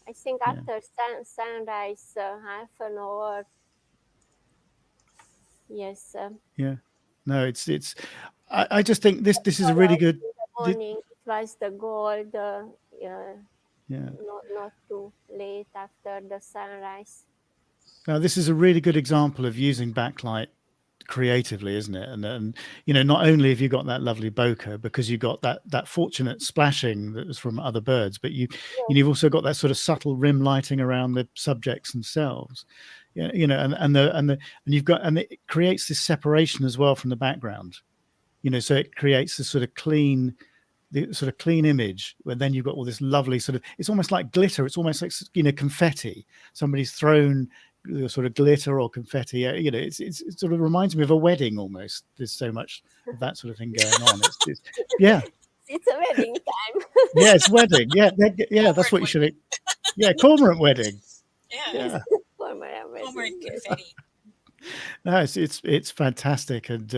Speaker 7: I think
Speaker 1: Yeah.
Speaker 7: after sunrise, half an hour. Yes,
Speaker 1: Yeah. No, I just think this is a really
Speaker 7: otherwise
Speaker 1: good,
Speaker 7: in the morning it was the goal.
Speaker 1: yeah.
Speaker 7: Not too late after the sunrise.
Speaker 1: Now, this is a really good example of using backlight creatively, isn't it? And you know, not only have you got that lovely bokeh because you got that fortunate splashing that was from other birds, but you've also got that sort of subtle rim lighting around the subjects themselves. Yeah, you know, and you've got, and it creates this separation as well from the background. You know, so it creates this sort of clean, the sort of clean image where then you've got all this lovely sort of, it's almost like glitter, it's almost like, you know, confetti. Somebody's thrown sort of glitter or confetti, you know, it sort of reminds me of a wedding almost. There's so much of that sort of thing going on. It's yeah,
Speaker 7: It's a wedding time.
Speaker 1: yeah, it's wedding, yeah, yeah, that's what you should, yeah, cormorant wedding.
Speaker 2: Yeah.
Speaker 7: Cormorant wedding,
Speaker 2: Cormorant
Speaker 7: yes.
Speaker 2: confetti.
Speaker 1: No, it's fantastic, and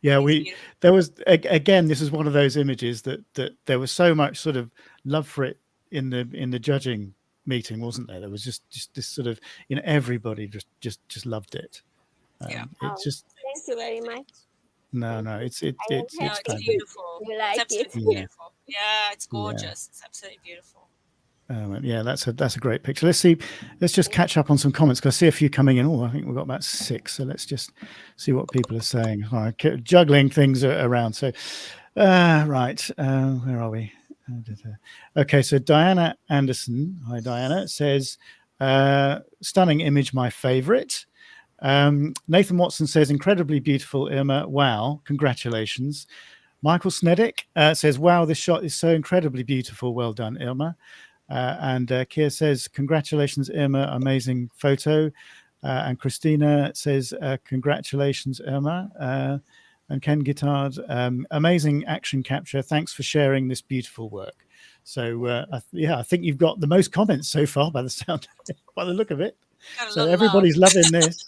Speaker 1: yeah,
Speaker 2: It's beautiful.
Speaker 1: there was again, this is one of those images that there was so much sort of love for it in the judging meeting, wasn't there? There was just this sort of, you know, everybody just loved it.
Speaker 2: Yeah.
Speaker 1: It's just,
Speaker 7: Thank you very much.
Speaker 1: no, it's
Speaker 7: I am
Speaker 2: No,
Speaker 1: it's
Speaker 2: it's
Speaker 7: happy
Speaker 2: beautiful.
Speaker 7: you
Speaker 2: It's
Speaker 7: like it.
Speaker 2: absolutely
Speaker 1: Yeah.
Speaker 2: beautiful. Yeah, it's gorgeous. It's absolutely beautiful.
Speaker 1: yeah, that's a great picture. Let's just catch up on some comments because I see a few coming in. Oh, I think we've got about 6. So let's just see what people are saying. All right, juggling things around. So, right, where are we? Okay, so Diana Anderson, hi Diana, says, stunning image, my favorite. Nathan Watson says, incredibly beautiful, Irma. Wow, congratulations. Michael Snedick says, wow, this shot is so incredibly beautiful. Well done, Irma. And Keir says, congratulations, Irma, amazing photo. And Christina says, congratulations, Irma. And Ken Guittard, amazing action capture. Thanks for sharing this beautiful work. So yeah, I think you've got the most comments so far by the sound, by the look of it.
Speaker 2: Got a
Speaker 1: So
Speaker 2: lot of
Speaker 1: everybody's
Speaker 2: love.
Speaker 1: loving this.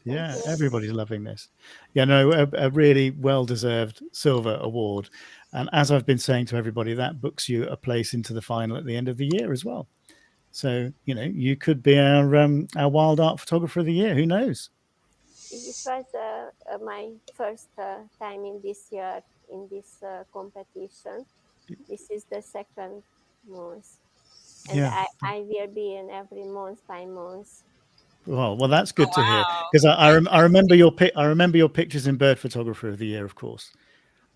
Speaker 2: Yes.
Speaker 1: Yeah, everybody's loving this. Yeah, no, a really well-deserved silver award. And as I've been saying to everybody, that books you a place into the final at the end of the year as well. So, you know, you could be our wild art photographer of the year. Who knows?
Speaker 7: It was my first time in this year in this competition. This is the second month, and
Speaker 1: Yeah.
Speaker 7: I will be in every month by month.
Speaker 1: Well, that's good to hear,
Speaker 2: Wow.
Speaker 1: because I remember your I remember your pictures in Bird Photographer of the Year, of course.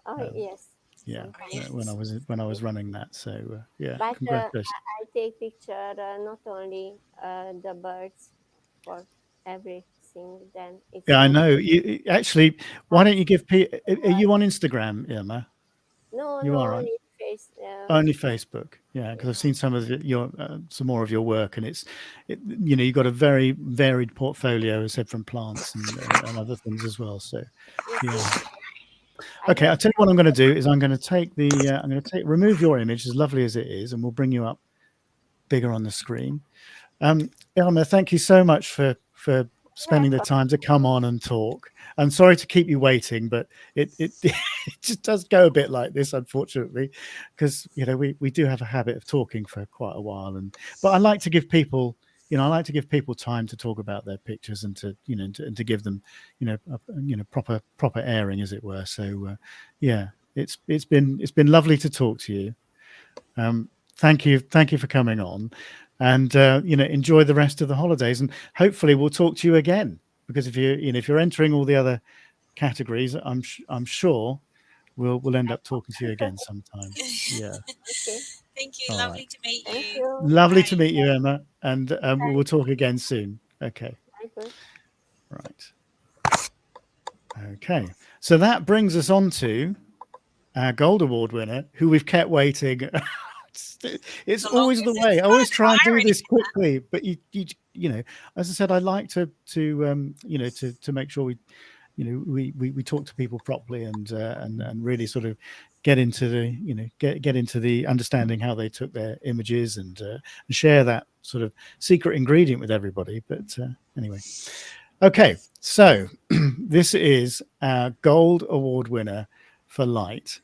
Speaker 7: Oh yes.
Speaker 1: Yeah,
Speaker 7: Sometimes.
Speaker 1: when I was running that. So yeah,
Speaker 7: But
Speaker 1: congratulations.
Speaker 7: I take picture not only the birds for everything. Then it's
Speaker 1: Yeah, I
Speaker 7: not
Speaker 1: know. You actually, why don't you give people? Are you on Instagram, Irma?
Speaker 7: no
Speaker 1: You are, right?
Speaker 7: only face.
Speaker 1: Only Facebook, yeah, because I've seen some of your some more of your work, and you know, you've got a very varied portfolio, as said, from plants and other things as well. So yeah. Okay, I'll tell you what I'm going to do is I'm going to take remove your image, as lovely as it is, and we'll bring you up bigger on the screen. Irma, thank you so much for spending the time to come on and talk. I'm sorry to keep you waiting, but it just does go a bit like this, unfortunately, because you know we do have a habit of talking for quite a while, but I like to give people, you know, time to talk about their pictures and to, you know, and to give them, you know, proper airing, as it were. So yeah, it's been lovely to talk to you. Thank you for coming on, and you know, enjoy the rest of the holidays, and hopefully we'll talk to you again, because if you're entering all the other categories, I'm sure we'll end up talking to you again sometime. Yeah.
Speaker 7: Okay.
Speaker 2: Thank you.
Speaker 1: All
Speaker 2: Lovely
Speaker 1: right.
Speaker 2: to meet you.
Speaker 7: Thank you.
Speaker 1: Lovely
Speaker 2: Bye.
Speaker 1: to meet you, Emma, and we'll talk again soon. Okay.
Speaker 7: Bye.
Speaker 1: Right. Okay. So that brings us on to our Gold Award winner, who we've kept waiting it's always the way. I always try and do this quickly, but you know, as I said, I like to you know, to make sure we talk to people properly and really sort of get into the get into the understanding how they took their images and share that sort of secret ingredient with everybody. But anyway, okay, so this is our Gold Award winner for light.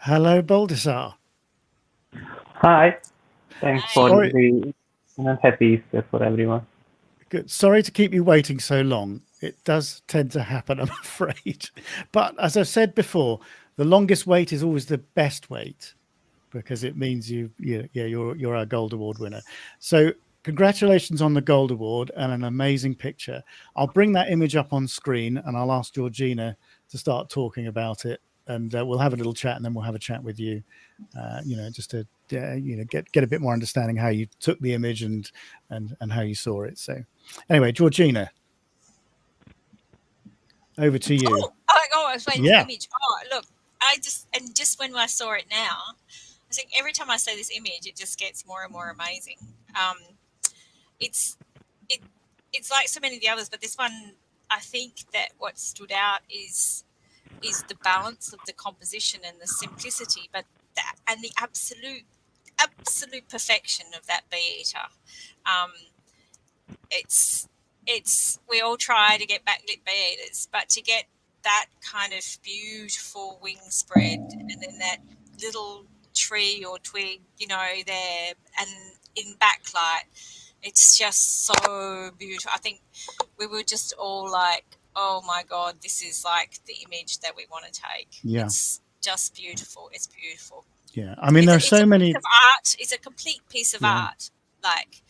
Speaker 1: Hello, Baldassar.
Speaker 8: Hi. Thanks for the happy Easter for everyone.
Speaker 1: Good. Sorry to keep you waiting so long. It does tend to happen, I'm afraid. But as I've said before, the longest wait is always the best wait, because it means you're our Gold Award winner. So congratulations on the Gold Award and an amazing picture. I'll bring that image up on screen and I'll ask Georgina to start talking about it, and we'll have a little chat, and then we'll have a chat with you, you know, just to get a bit more understanding how you took the image and how you saw it. So anyway, Georgina, over to you.
Speaker 2: I was waiting for the image. Oh, look, just when I saw it now, I think every time I see this image, it just gets more and more amazing. It's like so many of the others, but this one, I think that what stood out is the balance of the composition and the simplicity, but and the absolute perfection of that bee eater. It's we all try to get backlit bee eaters, but to get that kind of beautiful wing spread and then that little tree or twig, you know, there and in backlight, it's just so beautiful. I think we were just all like, oh my God, this is like the image that we want to take.
Speaker 1: Yeah.
Speaker 2: It's just beautiful. It's beautiful.
Speaker 1: Yeah. I mean, there are so many.
Speaker 2: It's a complete piece of art. Like,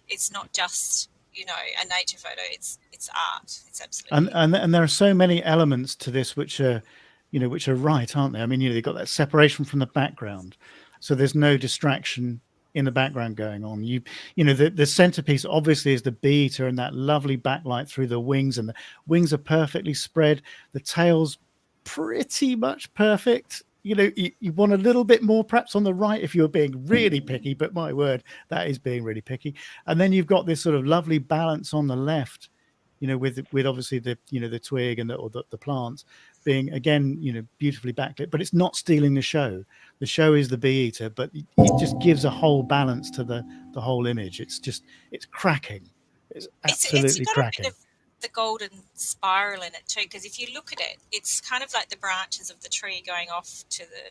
Speaker 2: it's not just, you know, a nature photo. It's art. It's absolutely.
Speaker 1: And there are so many elements to this which are, you know, which are right, aren't they? I mean, you know, they've got that separation from the background, so there's no distraction in the background going on. You know, the centerpiece obviously is the bee eater and that lovely backlight through the wings, and the wings are perfectly spread. The tail's pretty much perfect. You know, you want a little bit more perhaps on the right if you're being really picky, but my word, that is being really picky. And then you've got this sort of lovely balance on the left, you know, with obviously the, you know, the twig and the plants being, again, you know, beautifully backlit, but it's not stealing the show. The show is the bee eater, but it just gives a whole balance to the whole image. It's cracking. It's absolutely cracking.
Speaker 2: A bit of the golden spiral in it too, because if you look at it, it's kind of like the branches of the tree going off to the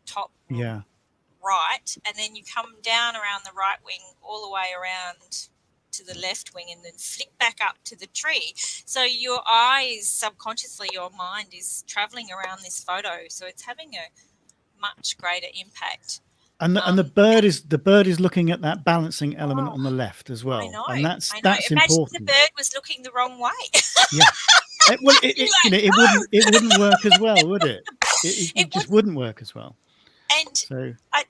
Speaker 2: top right, and then you come down around the right wing all the way around to the left wing and then flick back up to the tree. So your eyes, subconsciously, your mind is traveling around this photo, so it's having a much greater impact.
Speaker 1: And the bird is looking at that balancing element on the left as well.
Speaker 2: I know.
Speaker 1: And that's
Speaker 2: Imagine
Speaker 1: important.
Speaker 2: the bird was looking the wrong way.
Speaker 1: Yeah. Well, it wouldn't work as well, would it? It just wouldn't work as well.
Speaker 2: And so I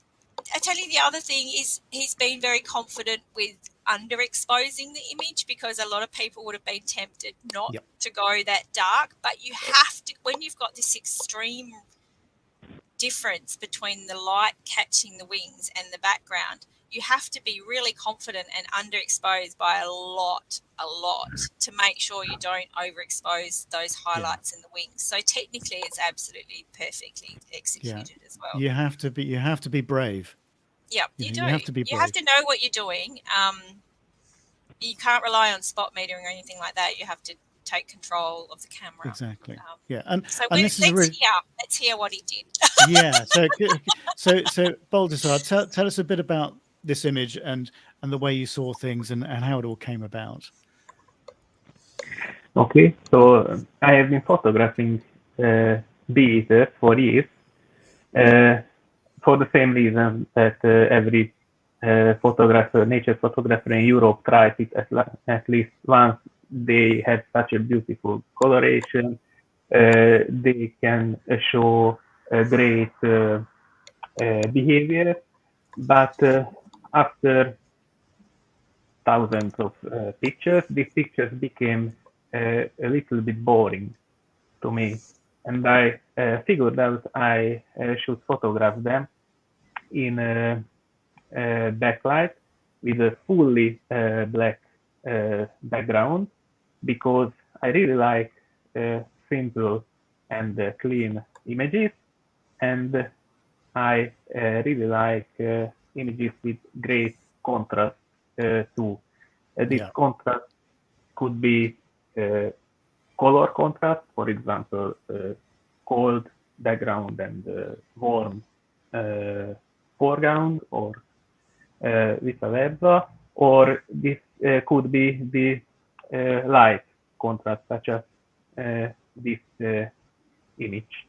Speaker 2: tell you, the other thing is he's been very confident with underexposing the image, because a lot of people would have been tempted not to go that dark. But you have to, when you've got this extreme difference between the light catching the wings and the background, you have to be really confident and underexpose by a lot to make sure you don't overexpose those highlights in the wings. So technically it's absolutely perfectly executed as well.
Speaker 1: You have to be brave.
Speaker 2: Yeah, you do.
Speaker 1: You have to be brave.
Speaker 2: You have to know what you're doing. You can't rely on spot metering or anything like that. You have to take control of the camera.
Speaker 1: Exactly.
Speaker 2: So
Speaker 1: and
Speaker 2: let's hear what he did.
Speaker 1: So Baldassar, tell us a bit about this image and the way you saw things and how it all came about.
Speaker 8: Okay, so I have been photographing bee eaters for years, for the same reason that every nature photographer in Europe tries it at least once they have such a beautiful coloration. They can show a great behavior, but after thousands of pictures, these pictures became a little bit boring to me, and I figured out I should photograph them in backlight with a fully black background, because I really like simple and clean images, and I really like images with great contrast too. This contrast could be color contrast, for example, cold background and warm foreground, or vice versa, or this could be the light contrast, such as this image.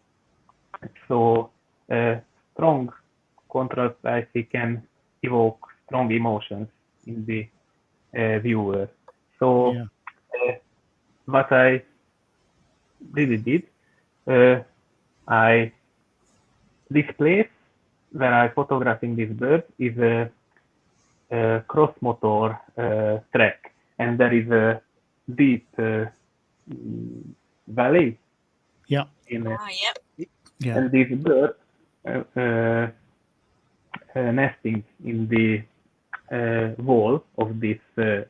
Speaker 8: So strong contrast, I think, can evoke strong emotions in the viewer. So what I really did, this place where I'm photographing this bird is a cross motor track, and there is a deep valley.
Speaker 1: Yeah.
Speaker 8: And this bird nesting in the wall of this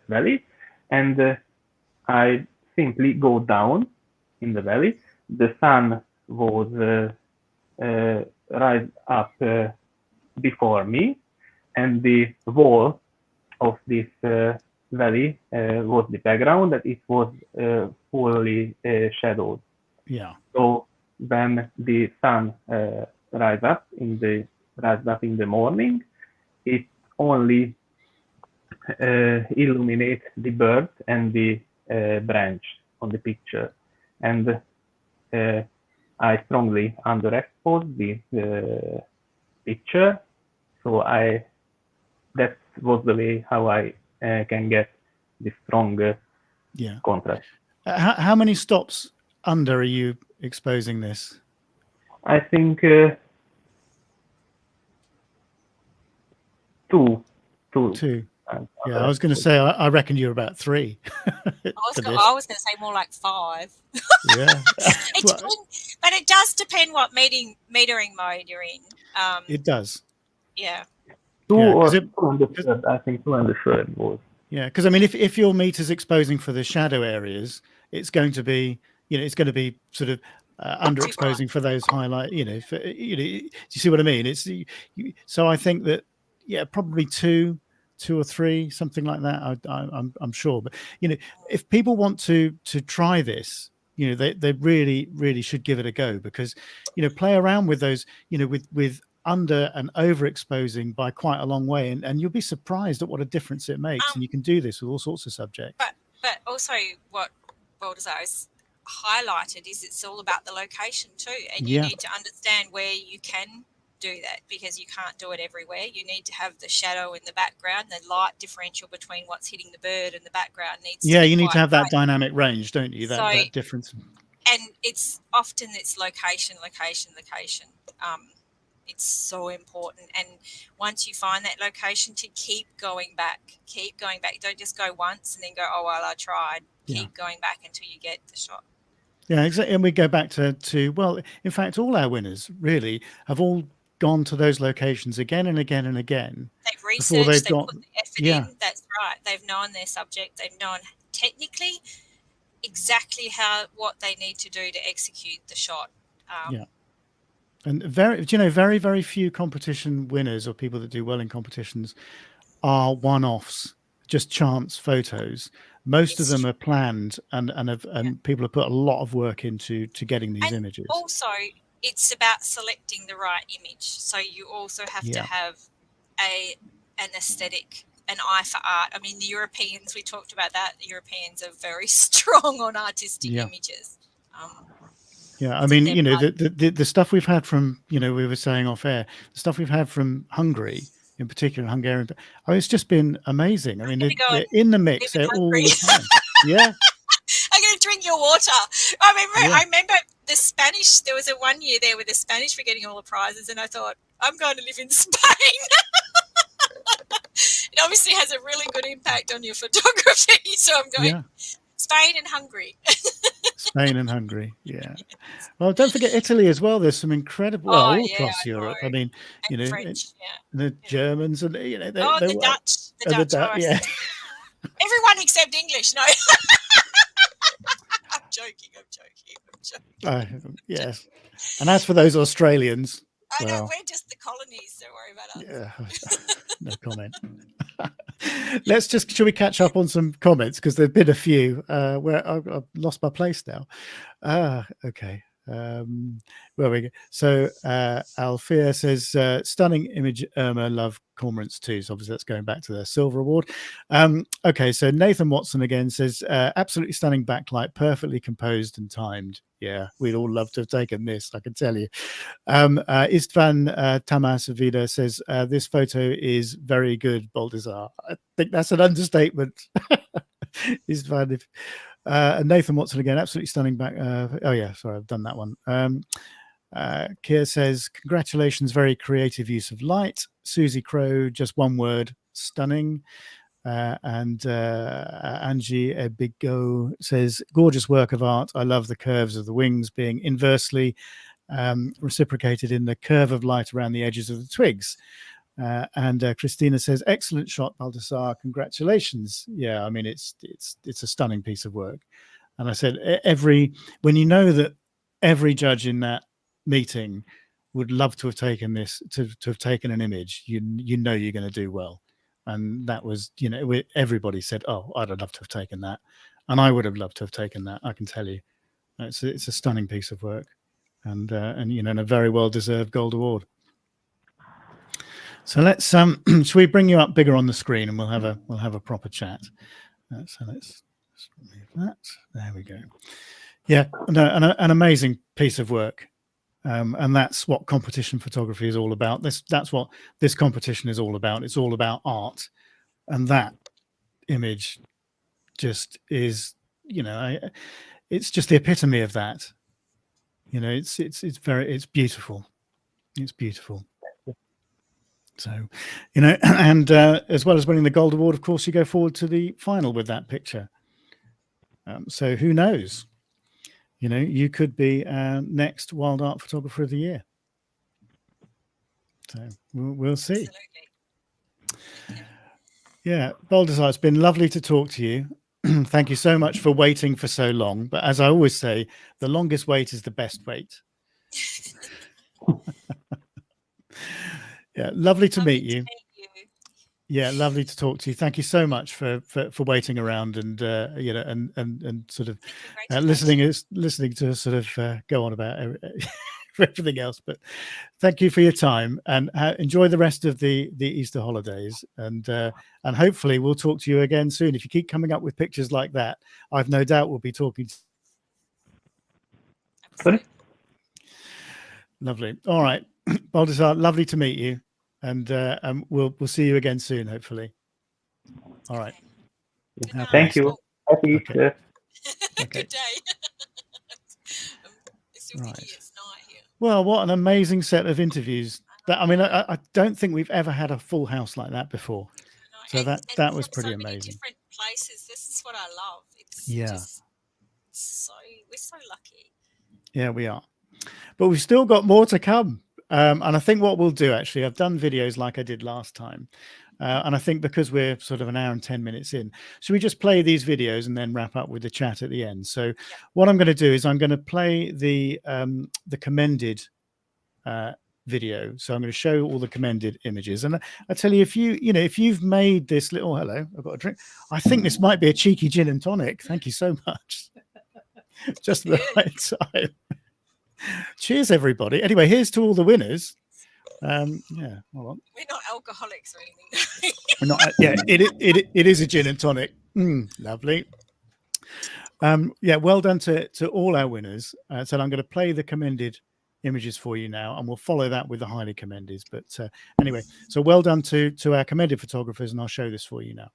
Speaker 8: valley, and I simply go down in the valley. The sun was rise up before me, and the wall of this valley was the background, that it was fully shadowed.
Speaker 1: Yeah.
Speaker 8: So when the sun rise up in the morning, it only illuminates the bird and the branch on the picture, and I strongly underexposed the picture, so that was the way how I can get the strong contrast.
Speaker 1: How many stops under are you exposing this?
Speaker 8: I think two.
Speaker 1: Yeah, I was going to say, I reckon you're about 3.
Speaker 2: I was going to say more like 5.
Speaker 1: Yeah.
Speaker 2: But it does depend what metering mode you're in.
Speaker 1: It does.
Speaker 2: Yeah.
Speaker 8: Two and the third. I think 2 and the third was.
Speaker 1: Yeah, because I mean, if your meter's exposing for the shadow areas, it's going to be, it's going to be sort of underexposing for those highlight. Do you see what I mean? It's so I think that probably 2 or 3, something like that. I'm sure, but if people want to try this, they really should give it a go, because play around with those, with under and overexposing by quite a long way, and you'll be surprised at what a difference it makes. And you can do this with all sorts of subjects.
Speaker 2: But also what WildArt has highlighted is it's all about the location too, and you need to understand where you can do that, because you can't do it everywhere. You need to have the shadow in the background, the light differential between what's hitting the bird and the background needs to be
Speaker 1: you need to have that dynamic range, don't you? That difference.
Speaker 2: And it's often location. It's so important, and once you find that location, to keep going back. Don't just go once and then go, oh well, I tried. Keep going back until you get the shot.
Speaker 1: Yeah, exactly. And we go back to well, in fact, all our winners really have all gone to those locations again and again and again.
Speaker 2: They've researched, they've put the effort in. That's right. They've known their subject. They've known technically exactly what they need to do to execute the shot.
Speaker 1: And very, very few competition winners or people that do well in competitions are one-offs, just chance photos. Most of them are planned, and people have put a lot of work into getting these images.
Speaker 2: Also, it's about selecting the right image. So you also have to have an aesthetic, an eye for art. I mean, the Europeans, we talked about that. The Europeans are very strong on artistic images.
Speaker 1: I mean, the stuff we've had from, we were saying off air, the stuff we've had from Hungary, in particular, Hungarian, it's just been amazing. I mean, they're in the mix. They're all the time.
Speaker 2: your water. I mean,
Speaker 1: Yeah.
Speaker 2: I remember the Spanish. There was a one year there with the Spanish for getting all the prizes, and I thought, I'm going to live in Spain. It obviously has a really good impact on your photography. So I'm going Spain and Hungary.
Speaker 1: Spain and Hungary. Yeah. Well, don't forget Italy as well. There's some incredible, well, all across Europe. I mean,
Speaker 2: and French,
Speaker 1: the Germans and,
Speaker 2: the Dutch. The Dutch.
Speaker 1: Yeah.
Speaker 2: Everyone except English. No. I'm joking.
Speaker 1: Yes. And as for those Australians,
Speaker 2: I know, we're just the colonies. Don't worry about us.
Speaker 1: Yeah. No comment. Shall we catch up on some comments? Because there've been a few where I've lost my place now. Okay. Where we go. So Althea says, stunning image, Irma, love cormorants too. So obviously that's going back to the silver award. Okay, so Nathan Watson again says, absolutely stunning backlight, perfectly composed and timed. Yeah, we'd all love to have taken this, I can tell you. Istvan Tamasavida says, this photo is very good, Baldassar. I think that's an understatement. Istvan, and Nathan Watson again, absolutely stunning back. Oh yeah, sorry, I've done that one. Keir says, congratulations, very creative use of light. Susie Crow, just one word, stunning. And Angie Ebigo says, gorgeous work of art. I love the curves of the wings being inversely reciprocated in the curve of light around the edges of the twigs. And Christina says, excellent shot, Baldassar, congratulations. Yeah, I mean, it's a stunning piece of work. And I said, when you know that every judge in that meeting would love to have taken this, to have taken an image, you know you're going to do well. And that was, everybody said, oh, I'd have loved to have taken that. And I would have loved to have taken that, I can tell you. It's a stunning piece of work, and and a very well-deserved gold award. So let's should we bring you up bigger on the screen, and we'll have a proper chat. So let's remove that. There we go. Yeah, no, an amazing piece of work, and that's what competition photography is all about. That's what this competition is all about. It's all about art, and that image just is, it's just the epitome of that. It's beautiful. It's beautiful. So, and as well as winning the gold award, of course, you go forward to the final with that picture. So who knows? You could be next WildArt Photographer of the Year. So we'll see.
Speaker 2: Absolutely.
Speaker 1: Yeah, Baldassar, it's been lovely to talk to you. Thank you so much for waiting for so long. But as I always say, the longest wait is the best wait. Yeah, lovely to meet you. Yeah, lovely to talk to you. Thank you so much for waiting around and and sort of listening to us sort of go on about everything else. But thank you for your time, and enjoy the rest of the Easter holidays, and hopefully we'll talk to you again soon. If you keep coming up with pictures like that, I've no doubt we'll be talking.
Speaker 8: Sorry?
Speaker 1: Lovely. All right, Baldassar, lovely to meet you, and we'll see you again soon, hopefully. All right.
Speaker 8: Thank you. Happy Easter.
Speaker 1: Okay.
Speaker 2: Good day.
Speaker 1: Right. Well, what an amazing set of interviews. I don't think we've ever had a full house like that before. So that was pretty amazing.
Speaker 2: Different places. This is what I love. It's we're so lucky.
Speaker 1: Yeah, we are. But we've still got more to come. And I think what we'll do, actually, I've done videos like I did last time. And I think because we're sort of an hour and 10 minutes in, should we just play these videos and then wrap up with the chat at the end? So what I'm going to do is I'm going to play the commended video. So I'm going to show all the commended images. And I tell you, if you've made this little, hello, I've got a drink. I think this might be a cheeky gin and tonic. Thank you so much. Just the right time. Cheers, everybody. Anyway, here's to all the winners. Hold on.
Speaker 2: We're not alcoholics or anything.
Speaker 1: We're not. Yeah, it is a gin and tonic. Lovely. Well done to all our winners. So I'm going to play the commended images for you now, and we'll follow that with the highly commended. But anyway, so well done to our commended photographers, and I'll show this for you now.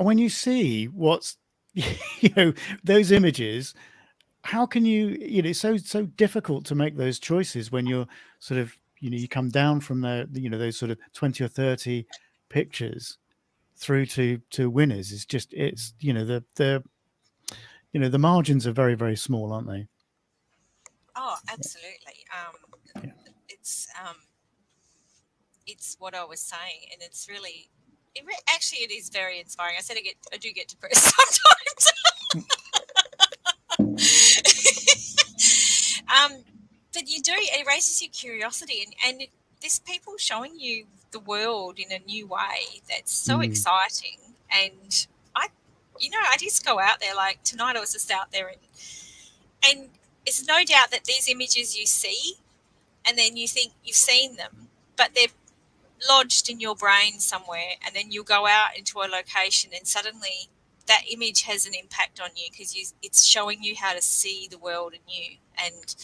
Speaker 1: when you see what's, those images, how can you, it's so difficult to make those choices when you're sort of, you come down from those sort of 20 or 30 pictures through to winners. It's just, the margins are very, very small, aren't they?
Speaker 2: Oh, absolutely.
Speaker 1: Yeah.
Speaker 2: It's what I was saying, and it's really, actually, it is very inspiring. I said I do get depressed sometimes. But you do, it raises your curiosity, and there's people showing you the world in a new way that's so exciting. And I just go out there, like tonight I was just out there, and it's no doubt that these images you see, and then you think you've seen them, but they're lodged in your brain somewhere, and then you'll go out into a location and suddenly that image has an impact on you because it's showing you how to see the world anew. And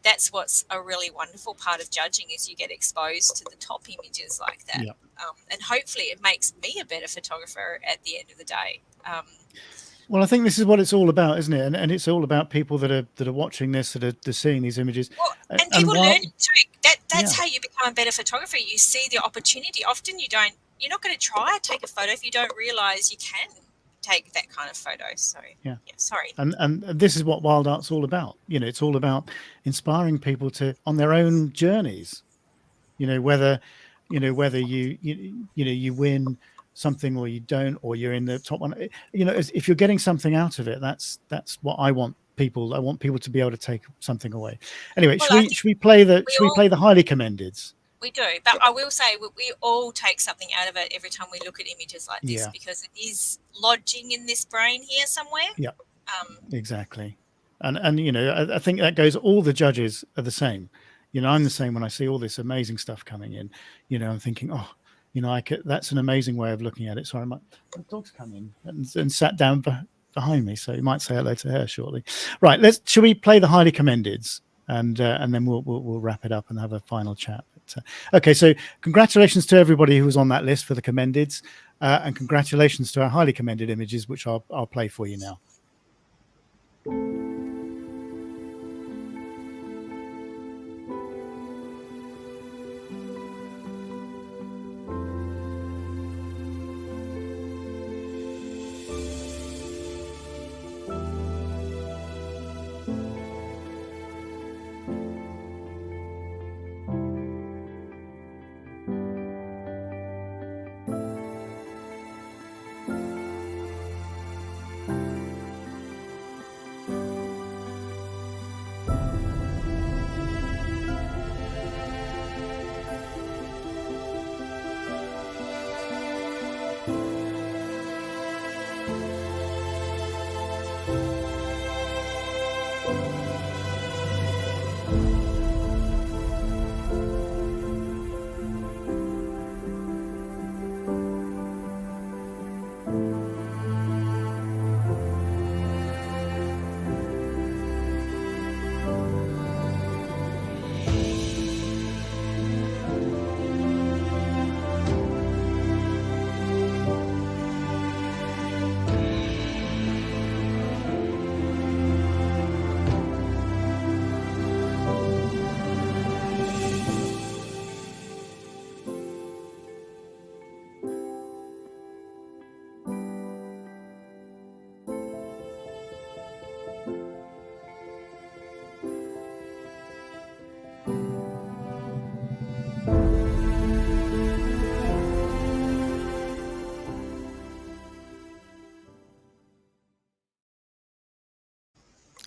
Speaker 2: that's what's a really wonderful part of judging, is you get exposed to the top images like that.
Speaker 1: Yep.
Speaker 2: And hopefully it makes me a better photographer at the end of the day.
Speaker 1: Well, I think this is what it's all about, isn't it? And it's all about people that are watching this, that are seeing these images.
Speaker 2: Well, and people learn too. That's how you become a better photographer. You see the opportunity. Often you're not going to try to take a photo if you don't realize you can take that kind of photo. So yeah, sorry.
Speaker 1: And this is what WildArt's all about. It's all about inspiring people on their own journeys. Whether you win something or you don't, or you're in the top one. If you're getting something out of it, that's what I want people. I want people to be able to take something away. Anyway, should we play the highly commendeds?
Speaker 2: We do, but I will say we all take something out of it every time we look at images like this, because it is lodging in this brain here somewhere.
Speaker 1: Yeah, exactly. And I think that goes. All the judges are the same. I'm the same when I see all this amazing stuff coming in. I'm thinking, oh, that's an amazing way of looking at it. Sorry, my dog's come in and sat down behind me, so you might say hello to her shortly. Right, should we play the highly commendeds, and then we'll wrap it up and have a final chat. But, okay, so congratulations to everybody who was on that list for the commendeds, and congratulations to our highly commended images, which I'll play for you now.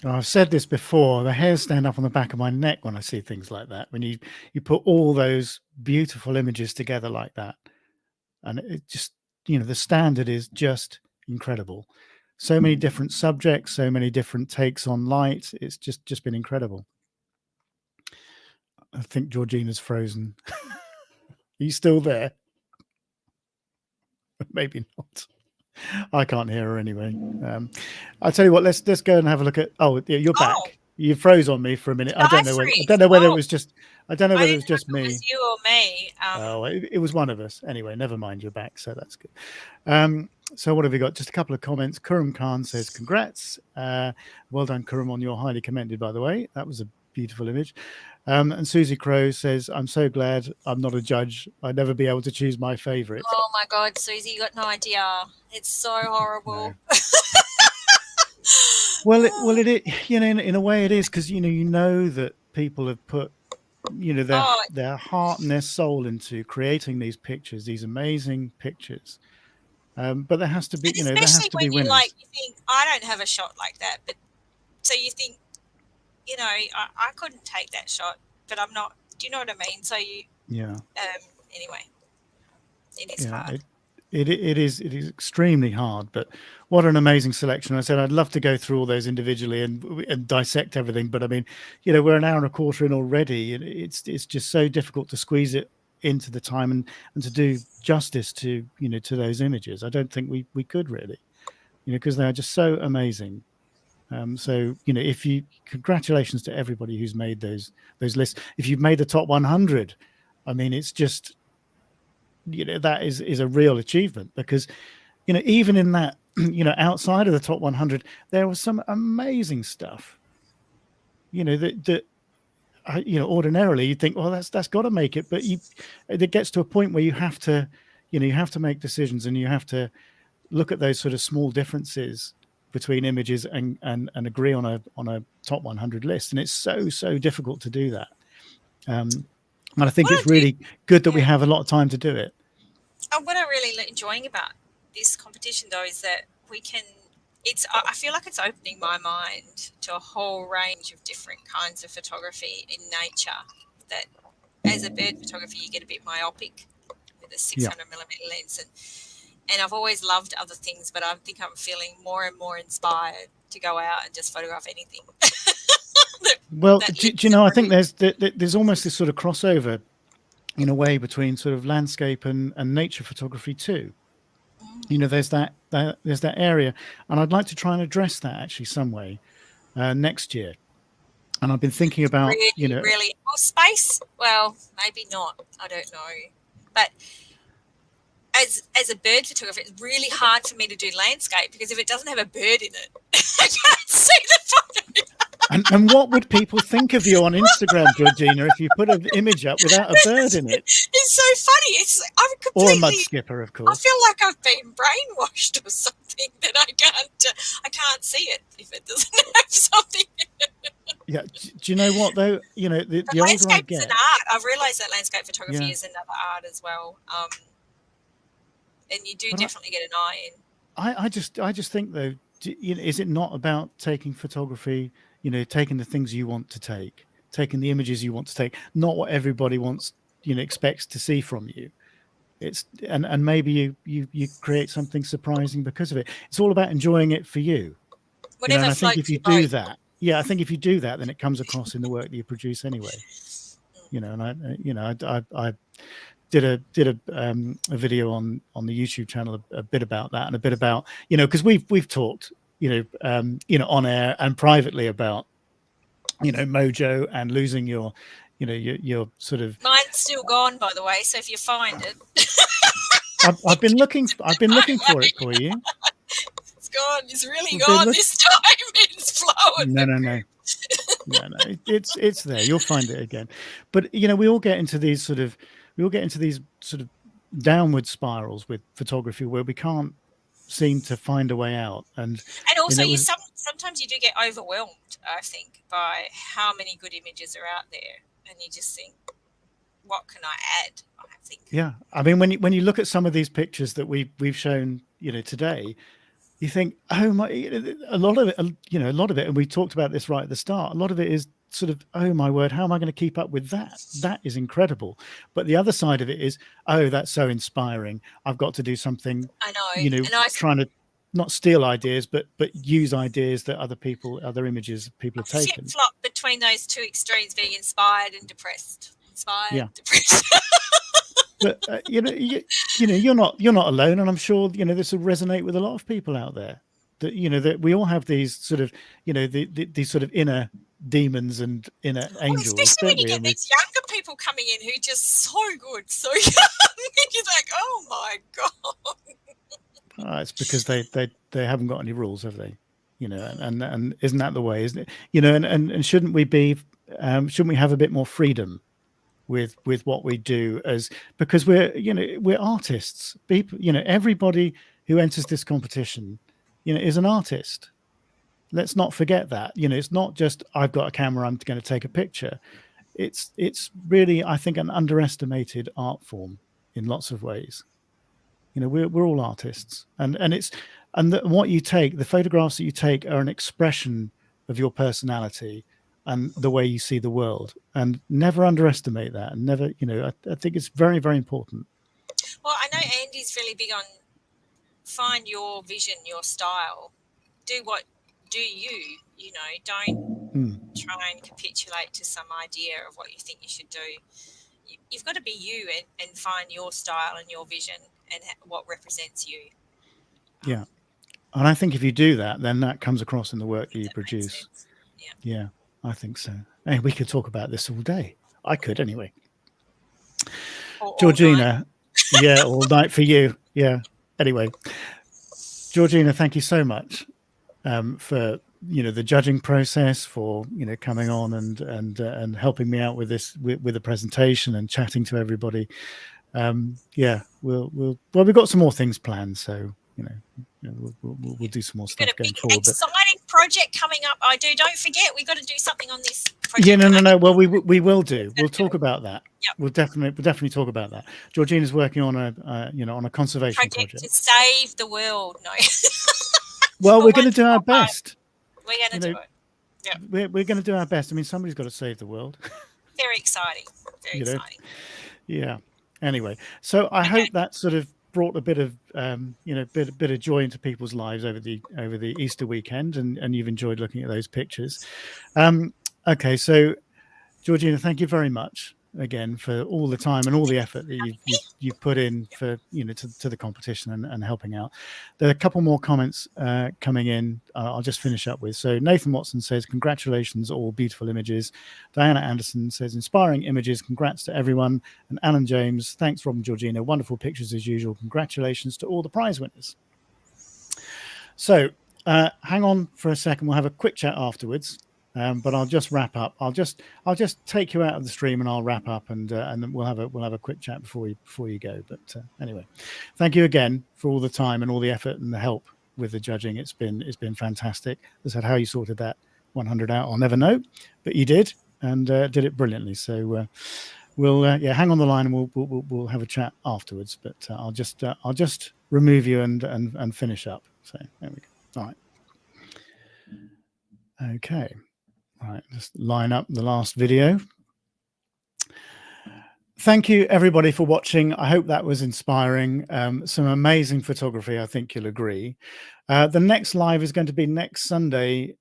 Speaker 1: I've said this before, the hairs stand up on the back of my neck when I see things like that. When you put all those beautiful images together like that, and it just, the standard is just incredible. So many different subjects, so many different takes on light. It's just been incredible. I think Georgina's frozen. Are you still there? Maybe not. I can't hear her anyway. I'll tell you what. Let's go and have a look at. Oh, yeah, you're back. You froze on me for a minute. I don't know whether it was just me.
Speaker 2: It was you or me.
Speaker 1: It was one of us. Anyway, never mind. You're back, so that's good. So what have we got? Just a couple of comments. Kurum Khan says, "Congrats, well done, Kurum, on your highly commended. By the way, that was a beautiful image." And Susie Crow says, "I'm so glad I'm not a judge. I'd never be able to choose my favorite."
Speaker 2: Oh my God, Susie, you got no idea. It's so horrible.
Speaker 1: No. Well, it in a way it is, because you know that people have put their heart and their soul into creating these pictures, these amazing pictures. But there has to be, there has to be winners.
Speaker 2: You think, I don't have a shot like that, but so you think, I couldn't take that shot, but I'm not. Do you know what I mean? So you, anyway, it is hard.
Speaker 1: It is extremely hard, but what an amazing selection. I said I'd love to go through all those individually and dissect everything, but I mean, we're an hour and a quarter in already, and it's just so difficult to squeeze it into the time and to do justice to to those images. I don't think we could really, because they are just so amazing. So congratulations to everybody who's made those lists. If you've made the top 100, I mean, it's just that is a real achievement, because even in that outside of the top 100 there was some amazing stuff that ordinarily you'd think, well, that's got to make it, but it gets to a point where you have to make decisions, and you have to look at those sort of small differences between images and agree on a top 100 list, and it's so difficult to do that. And I think it's really good that we have a lot of time to do it.
Speaker 2: What I'm really enjoying about this competition, though, is that I feel like it's opening my mind to a whole range of different kinds of photography in nature. That as a bird photographer, you get a bit myopic with a 600 millimeter lens, and I've always loved other things, but I think I'm feeling more and more inspired to go out and just photograph anything.
Speaker 1: Well, do you know, I think there's almost this sort of crossover in a way between sort of landscape and nature photography too. There's that area, and I'd like to try and address that actually some way next year. And I've been thinking about
Speaker 2: really space. Well, maybe not. I don't know, but as a bird photographer, it's really hard for me to do landscape, because if it doesn't have a bird in it, I can't see the photo.
Speaker 1: And what would people think of you on Instagram, Georgina, if you put an image up without a bird in it?
Speaker 2: It's so funny. I'm completely,
Speaker 1: or a mud skipper, of course.
Speaker 2: I feel like I've been brainwashed or something, that I can't see it if it doesn't have something in it.
Speaker 1: Yeah. Do you know what though? The older I get,
Speaker 2: is an art. I've realised that landscape photography is another art as well. And you do definitely get an eye in.
Speaker 1: I just think though, is it not about taking photography? Taking the things you want to take, taking the images you want to take, not what everybody wants, expects to see from you. It's and maybe you create something surprising because of it. It's all about enjoying it for you.
Speaker 2: Whatever
Speaker 1: and I think if you do that, I think if you do that, then it comes across in the work that you produce anyway. And I did a video on the YouTube channel a bit about that, and a bit about because we've talked on air and privately about mojo and losing your sort of.
Speaker 2: Mine's still gone, by the way, so if you find it.
Speaker 1: I've been looking for it for you.
Speaker 2: It's gone. It's really gone this time. It's flowing.
Speaker 1: No. It's there. You'll find it again. But we all get into these sort of downward spirals with photography where we can't seem to find a way out, and
Speaker 2: also sometimes you do get overwhelmed, I think, by how many good images are out there, and you just think, what can I add? I think
Speaker 1: I mean, when you look at some of these pictures that we've shown today, you think, oh my, a lot of it, and we talked about this right at the start, a lot of it is sort of, oh my word, how am I going to keep up with that is incredible. But the other side of it is, oh, that's so inspiring, I've got to do something.
Speaker 2: I know,
Speaker 1: trying to not steal ideas but use ideas that other images people have taken.
Speaker 2: Flip-flop between those two extremes, being inspired and depressed. Depressed.
Speaker 1: But you're not alone, and I'm sure this will resonate with a lot of people out there, that that we all have these sort of these sort of inner demons and inner angels,
Speaker 2: especially when
Speaker 1: don't
Speaker 2: you
Speaker 1: we?
Speaker 2: get these younger people coming in who are just so good, so young. You're like, oh my god.
Speaker 1: It's because they haven't got any rules, have they? You know, and isn't that the way, isn't it? You know, and shouldn't we be shouldn't we have a bit more freedom with what we do, as because we're artists. People, you know, everybody who enters this competition, you know, is an artist. Let's not forget that. You know, it's not just I've got a camera, I'm going to take a picture. It's really, I think, an underestimated art form in lots of ways. You know, we're all artists, and what you take, the photographs that you take, are an expression of your personality and the way you see the world. And never underestimate that. And never, you know, I think it's very, very important.
Speaker 2: Well, I know Andy's really big on find your vision, your style. Do you, you know, don't try and capitulate to some idea of what you think you should do. You've got to be you and find your style and your vision and what represents you.
Speaker 1: Yeah. And I think if you do that, then that comes across in the work that you produce. Yeah, I think so. Hey, we could talk about this all day. I could anyway. Georgina. Yeah, all night for you. Yeah. Anyway, Georgina, thank you so much for, you know, the judging process, for, you know, coming on and helping me out with this, with the presentation and chatting to everybody. Yeah, we've got some more things planned, so you know, we'll do some more stuff going forward.
Speaker 2: Exciting project coming up. Don't forget, we got to do something on this project.
Speaker 1: Yeah, no. Well, we will do. We'll talk about that. Yep. We'll definitely talk about that. Georgina's working on a conservation project
Speaker 2: to save the world. No.
Speaker 1: Well, we're going to do our best.
Speaker 2: We're going to do it. Yeah.
Speaker 1: We're going to do our best. I mean, somebody's got to save the world.
Speaker 2: Very exciting. Very exciting.
Speaker 1: Yeah. Anyway, so I hope that sort of brought a bit of bit of joy into people's lives over the Easter weekend, and you've enjoyed looking at those pictures. Okay, so Georgina, thank you very much again for all the time and all the effort that you've put in for, you know, to the competition and helping out. There are a couple more comments coming in. I'll just finish up with. So Nathan Watson says, congratulations, all beautiful images. Diana Anderson says, inspiring images, congrats to everyone. And Alan James, thanks Rob and Georgina, wonderful pictures as usual, congratulations to all the prize winners. So hang on for a second, we'll have a quick chat afterwards. But I'll just wrap up. I'll just take you out of the stream and I'll wrap up, and then we'll have a quick chat before you go. But anyway, thank you again for all the time and all the effort and the help with the judging. It's been fantastic. As I said, how you sorted that 100 out, I'll never know, but you did, and did it brilliantly. So we'll hang on the line and we'll have a chat afterwards. But I'll just remove you and finish up. So there we go. All right. Okay. Right, just line up the last video. Thank you, everybody, for watching. I hope that was inspiring. Some amazing photography, I think you'll agree. The next live is going to be next Sunday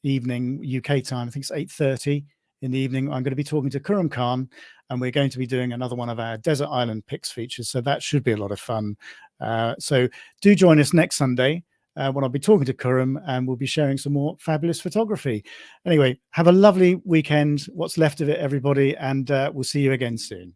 Speaker 1: evening, UK time. I think it's 8:30 in the evening. I'm going to be talking to Khurram Khan, and we're going to be doing another one of our Desert Island Pics features. So that should be a lot of fun. So do join us next Sunday. When I'll be talking to Khurram, and we'll be sharing some more fabulous photography. Anyway, have a lovely weekend, what's left of it, everybody, and we'll see you again soon.